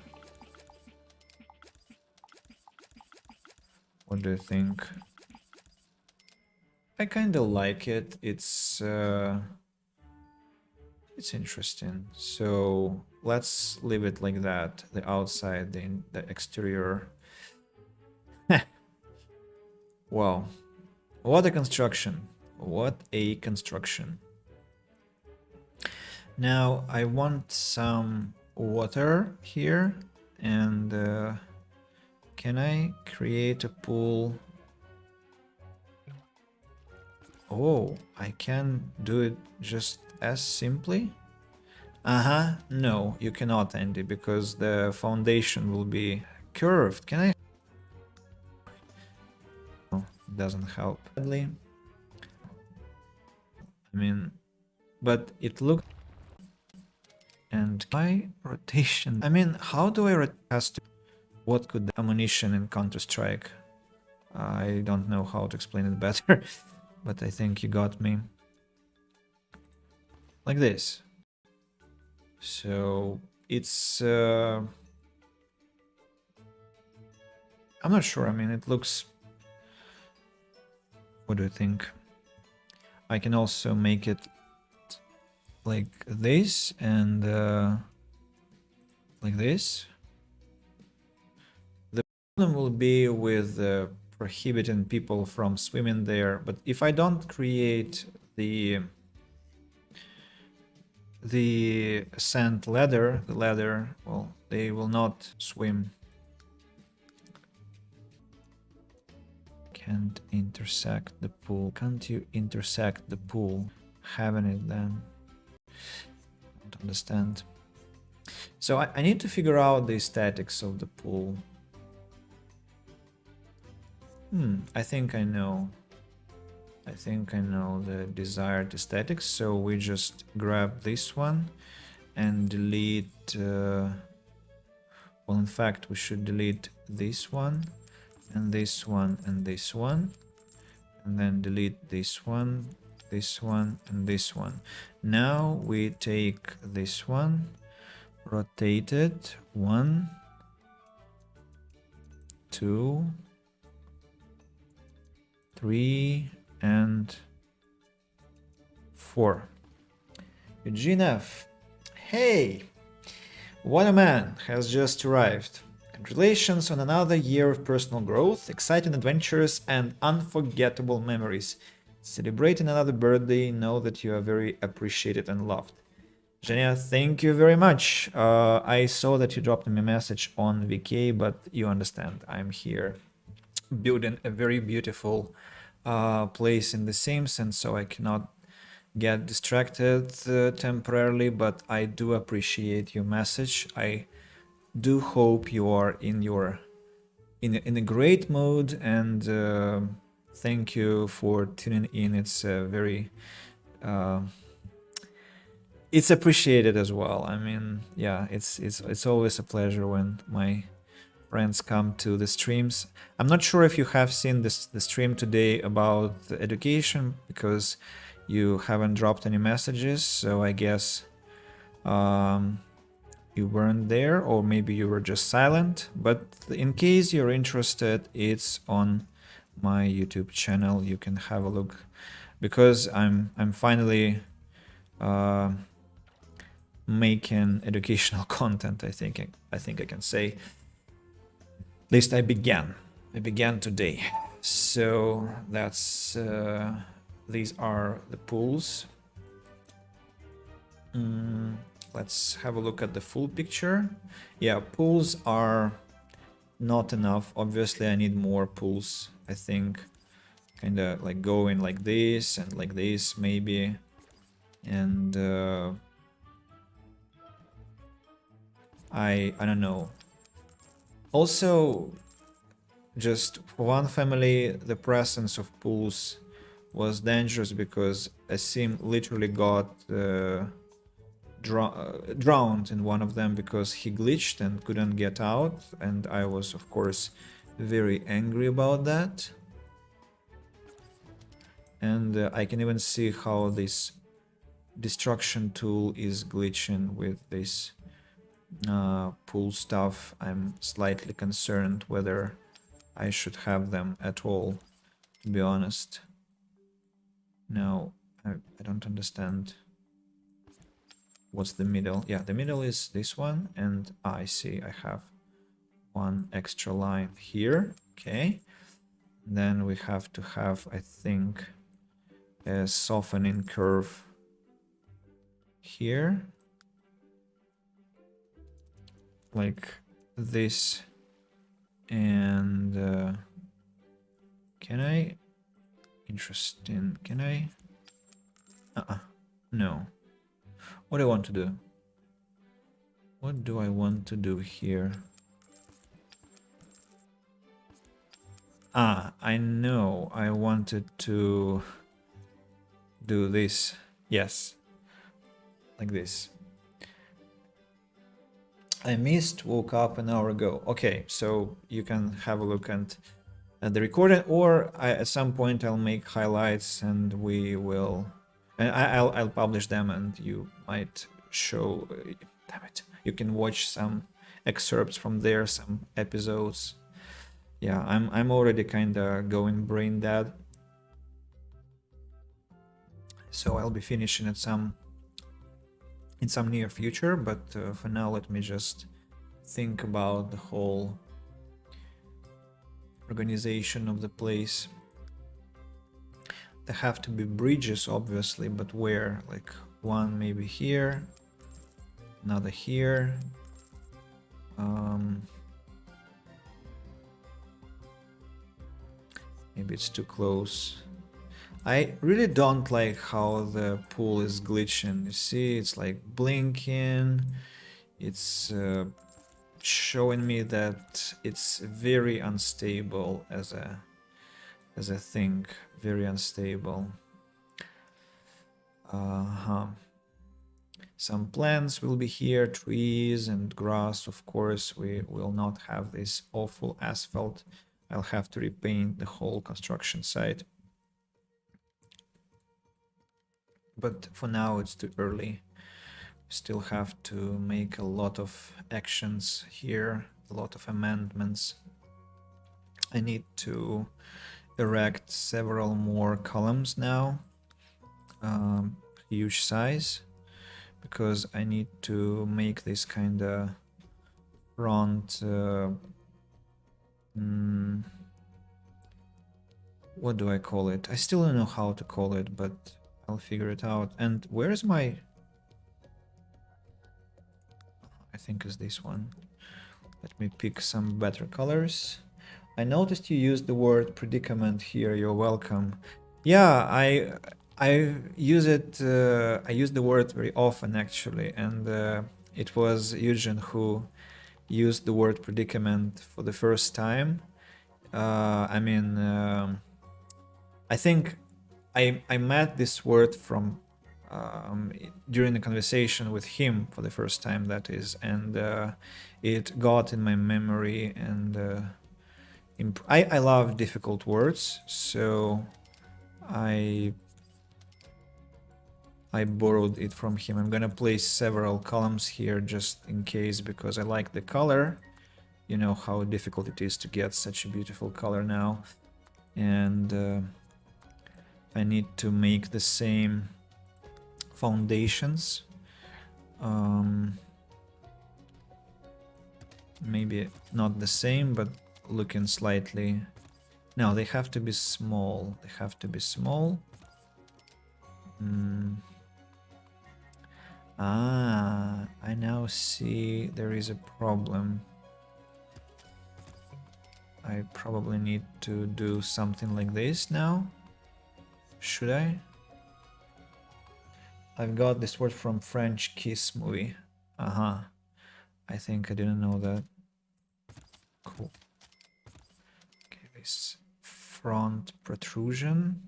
what do you think? I kind of like it. It's interesting. So let's leave it like that. The outside, the exterior. Wow, what a construction! What a construction! Now I want some water here, and can I create a pool? Oh, I can do it just as simply? No, you cannot, Andy, because the foundation will be curved. Can I? Oh, it doesn't help. Sadly. I mean, but it looks... And my rotation... I mean, how do I rotate? What could the ammunition in Counter-Strike? I don't know how to explain it better, but I think you got me. Like this. So it's... I'm not sure. I mean, it looks... What do you think? I can also make it like this and like this. The problem will be with prohibiting people from swimming there, but if I don't create the sand ladder, well, they will not swim. Can't intersect the pool. Can't you intersect the pool? Having it then. Don't understand. So I need to figure out the aesthetics of the pool. I think I know. I think I know the desired aesthetics. So we just grab this one and delete... well, in fact, we should delete this one and this one and this one, and then delete this one, and this one. Now we take this one, rotate it 1, 2, 3, and 4. Eugene F. Hey! What a man has just arrived. Congratulations on another year of personal growth, exciting adventures, and unforgettable memories. Celebrating another birthday, know that you are very appreciated and loved. Zhenya, thank you very much. I saw that you dropped me a message on VK, but you understand, I'm here building a very beautiful place in The Sims, and so I cannot get distracted temporarily, but I do appreciate your message. I do hope you are in a great mood, and thank you for tuning in. It's very it's appreciated as well. I mean, yeah, it's always a pleasure when my friends come to the streams. I'm not sure if you have seen the stream today about education, because you haven't dropped any messages, so I guess you weren't there, or maybe you were just silent. But in case you're interested, it's on my YouTube channel. You can have a look, because I'm finally making educational content. I think I can say. At least I began today. So that's these are the pools. Let's have a look at the full picture. Yeah, pools are not enough. Obviously, I need more pools. I think kind of like going like this and like this maybe, and I don't know. Also, just for one family, the presence of pools was dangerous because a sim literally got drowned in one of them because he glitched and couldn't get out, and I was of course very angry about that. And I can even see how this destruction tool is glitching with this pool stuff. I'm slightly concerned whether I should have them at all, to be honest. No, I don't understand. What's the middle? Yeah, the middle is this one, and I see I have one extra line here. Okay, then we have to have, I think, a softening curve here, like this. And can I? Interesting. Can I? No. What do I want to do? What do I want to do here? I know. I wanted to do this. Yes. Like this. I missed, woke up an hour ago. Okay, so you can have a look at the recording, or at some point I'll make highlights and we will... I'll publish them, and you might show... damn it. You can watch some excerpts from there, some episodes. Yeah, I'm already kind of going brain dead. So I'll be finishing it in some near future, but for now let me just think about the whole organization of the place. There have to be bridges, obviously, but where? Like one maybe here, another here. Maybe it's too close. I really don't like how the pool is glitching. You see, it's like blinking. It's showing me that it's very unstable as a thing. Very unstable. Some plants will be here, trees and grass. Of course, we will not have this awful asphalt. I'll have to repaint the whole construction site. But for now, it's too early. Still have to make a lot of actions here, a lot of amendments. I need to erect several more columns now, huge size, because I need to make this kind of front. What do I call it? I still don't know how to call it, but I'll figure it out. And where is my... I think is this one. Let me pick some better colors. I noticed you used the word predicament here. You're welcome. Yeah, I use it. I use the word very often actually, and it was Eugen who used the word predicament for the first time. I mean, I think I met this word from during the conversation with him for the first time, that is, and it got in my memory, and I love difficult words, so I borrowed it from him. I'm gonna place several columns here just in case, because I like the color. You know how difficult it is to get such a beautiful color now, and I need to make the same foundations. Maybe not the same, but looking slightly... No, they have to be small. They have to be small. Ah, I now see there is a problem. I probably need to do something like this now. Should I? I've got this word from French Kiss movie. I think I didn't know that. Cool. Okay, this front protrusion.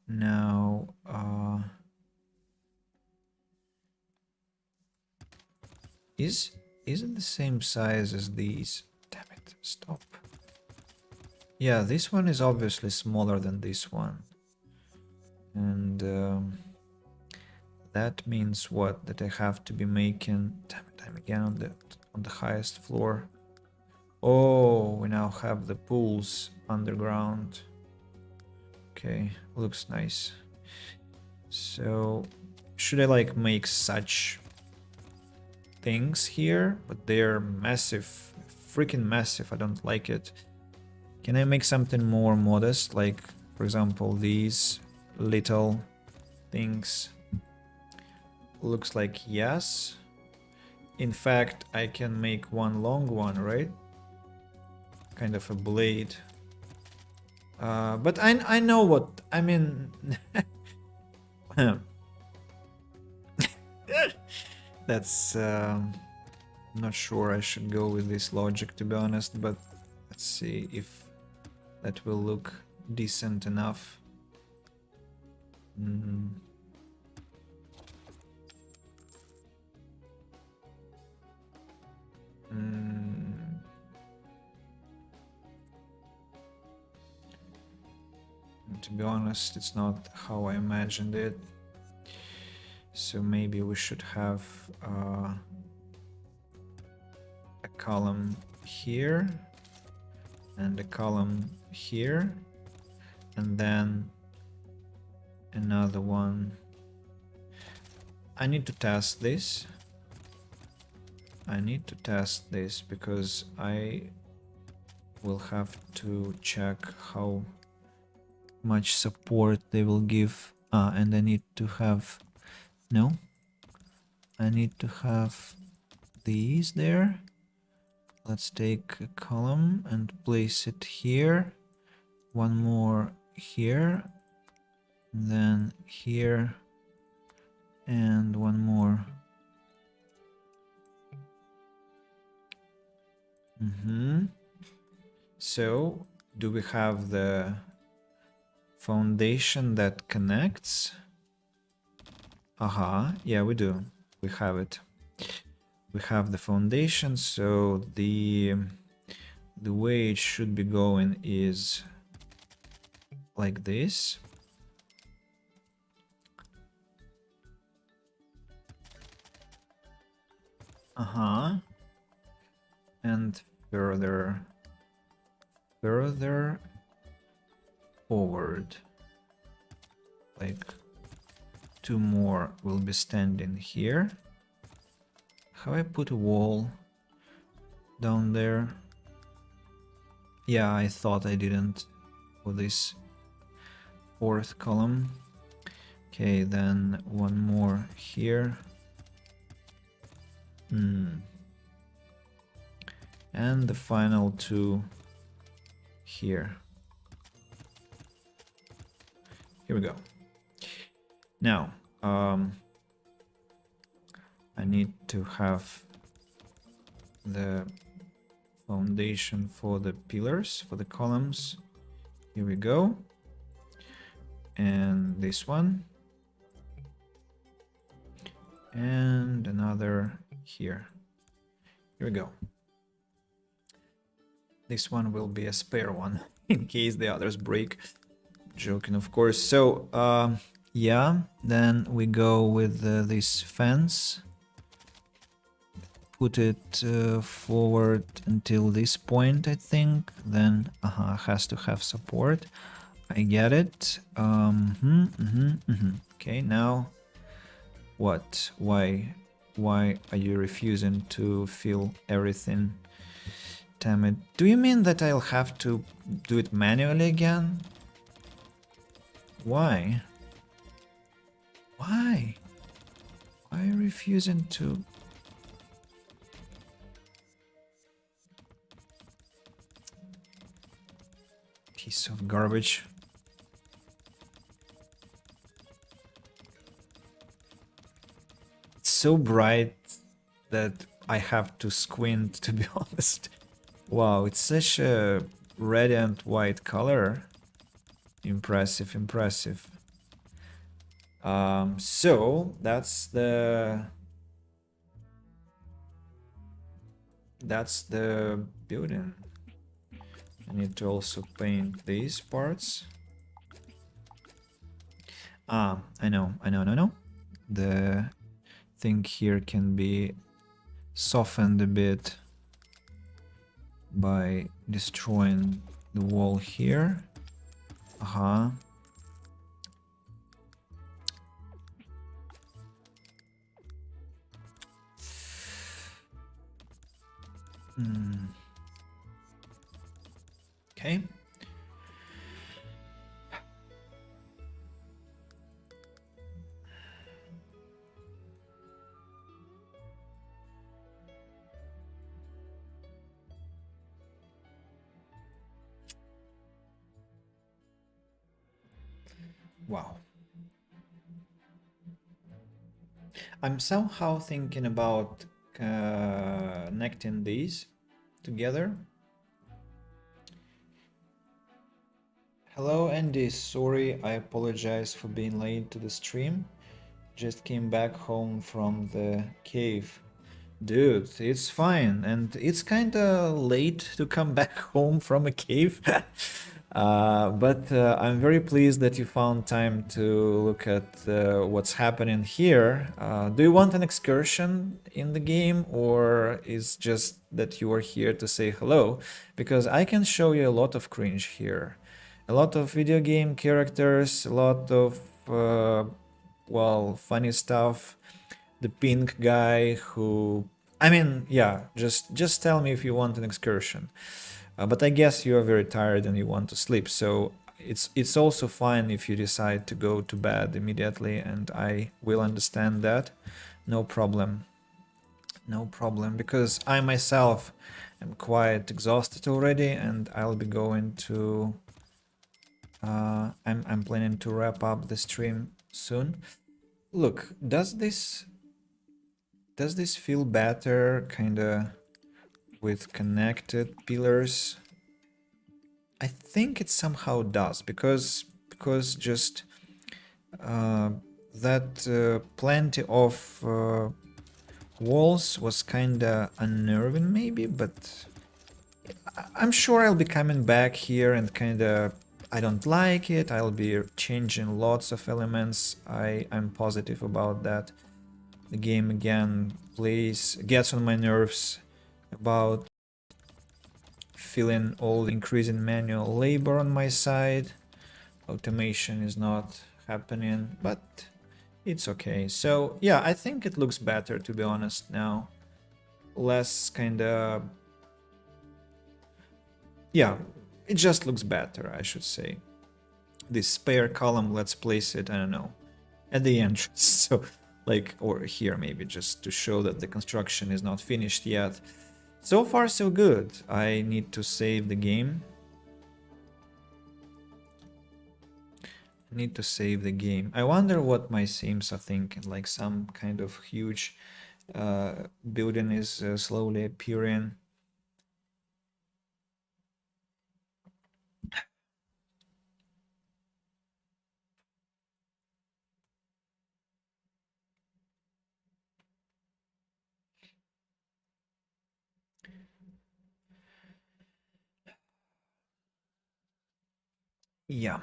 Now, is it the same size as these? Damn it, stop. Yeah, this one is obviously smaller than this one. And that means what? That I have to be making... Damn it, I'm again on the highest floor. Oh, we now have the pools underground. Okay, looks nice. So, should I like make such things here? But they're massive, freaking massive. I don't like it. Can I make something more modest? Like, for example, these little things. Looks like yes. In fact, I can make one long one, right? Kind of a blade. But I know what... I mean... That's... not sure I should go with this logic, to be honest, but let's see if that will look decent enough. To be honest, it's not how I imagined it. So maybe we should have a column here and a column here, and then another one. I need to test this. I need to test this because I will have to check how much support they will give. And I need to have... No, I need to have these there. Let's take a column and place it here. One more here. And then here. And one more. So, do we have the foundation that connects? Yeah, we do. We have it. We have the foundation, so the way it should be going is like this. And further further forward. Like 2 more will be standing here. How I put a wall down there? Yeah, I thought I didn't for this 4th column. Okay, then 1 more here. And the final 2 here. Here we go. Now, I need to have the foundation for the pillars, for the columns. Here we go. And this one. And another here. Here we go. This one will be a spare one in case the others break. Joking, of course. So, yeah, then we go with this fence. Put it forward until this point, I think. Then, has to have support. I get it. Okay, now what? Why are you refusing to fill everything? Damn it. Do you mean that I'll have to do it manually again? Why? Why? Why are you refusing to? Piece of garbage. It's so bright that I have to squint, to be honest. Wow, it's such a radiant white color. Impressive, impressive. So that's the building. I need to also paint these parts. I know. The thing here can be softened a bit by destroying the wall here. Okay. Wow. I'm somehow thinking about connecting these together. Hello Andy, sorry, I apologize for being late to the stream. Just came back home from the cave. Dude, it's fine, and it's kinda late to come back home from a cave. But I'm very pleased that you found time to look at what's happening here. Do you want an excursion in the game, or is just that you are here to say hello? Because I can show you a lot of cringe here. A lot of video game characters, a lot of, well, funny stuff. The pink guy who... I mean, yeah, just tell me if you want an excursion. But I guess you are very tired and you want to sleep, so it's also fine if you decide to go to bed immediately, and I will understand that. No problem. No problem, because I myself am quite exhausted already, and I'll be going to... I'm planning to wrap up the stream soon. Look, does this feel better, kinda with connected pillars? I think it somehow does, because just that plenty of walls was kinda unnerving maybe, but I'm sure I'll be coming back here and kinda... I don't like it, I'll be changing lots of elements, I'm positive about that. The game again gets on my nerves about feeling all the increase in manual labor on my side. Automation is not happening, but it's okay. So yeah, I think it looks better, to be honest, now. Less kind of... yeah, it just looks better, I should say. This spare column, let's place it, I don't know, at the entrance. So like, or here maybe, just to show that the construction is not finished yet. So far so good. I need to save the game. Need to save the game. I wonder what my sims are thinking. Like some kind of huge building is slowly appearing. Yeah,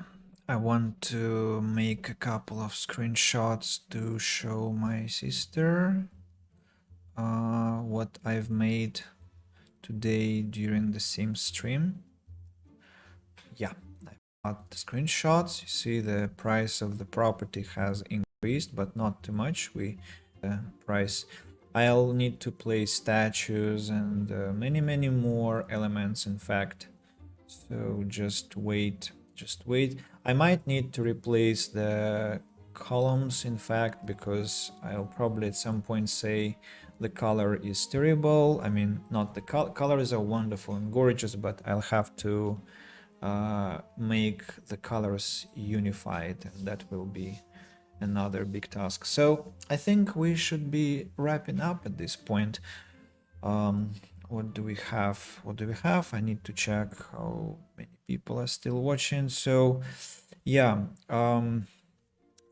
I want to make a couple of screenshots to show my sister what I've made today during the Sims stream. Yeah, I got the screenshots. You see the price of the property has increased, but not too much. Price. I'll need to place statues and many more elements, in fact. So just wait. I might need to replace the columns, in fact, because I'll probably at some point say the color is terrible. I mean, not the colors are wonderful and gorgeous, but I'll have to make the colors unified, and that will be another big task. So I think we should be wrapping up at this point. What do we have? I need to check how many people are still watching. So yeah,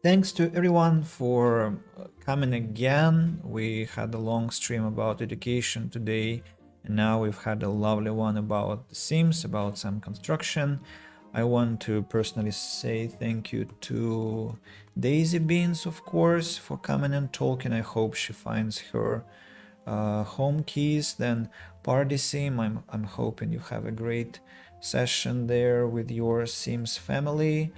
thanks to everyone for coming again. We had a long stream about education today, and now we've had a lovely one about the Sims, about some construction. I want to personally say thank you to Daisy Beans, of course, for coming and talking. I hope she finds her home keys. Then Party Sim, I'm hoping you have a great session there with your Sims family.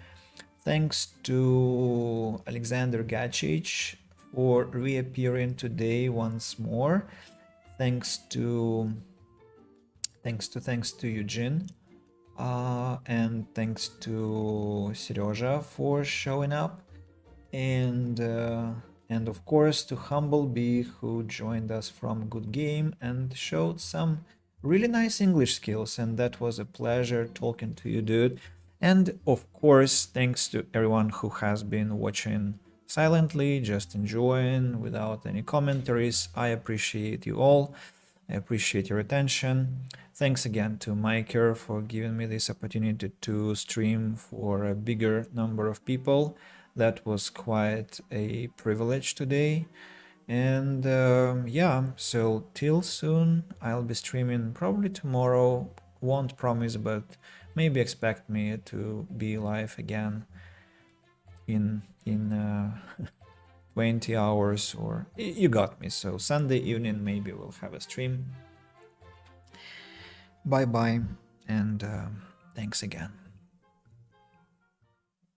Thanks to Alexander Gacic for reappearing today once more. Thanks to Eugene. And thanks to Seryoja for showing up, and of course to Humblebee, who joined us from Good Game and showed some really nice English skills, and that was a pleasure talking to you, dude. And of course, thanks to everyone who has been watching silently, just enjoying without any commentaries. I appreciate you all. I appreciate your attention. Thanks again to Maiker for giving me this opportunity to stream for a bigger number of people. That was quite a privilege today. And yeah, so till soon. I'll be streaming probably tomorrow. Won't promise, but maybe expect me to be live again in 20 hours, or you got me. So Sunday evening maybe we'll have a stream. Bye bye, and thanks again.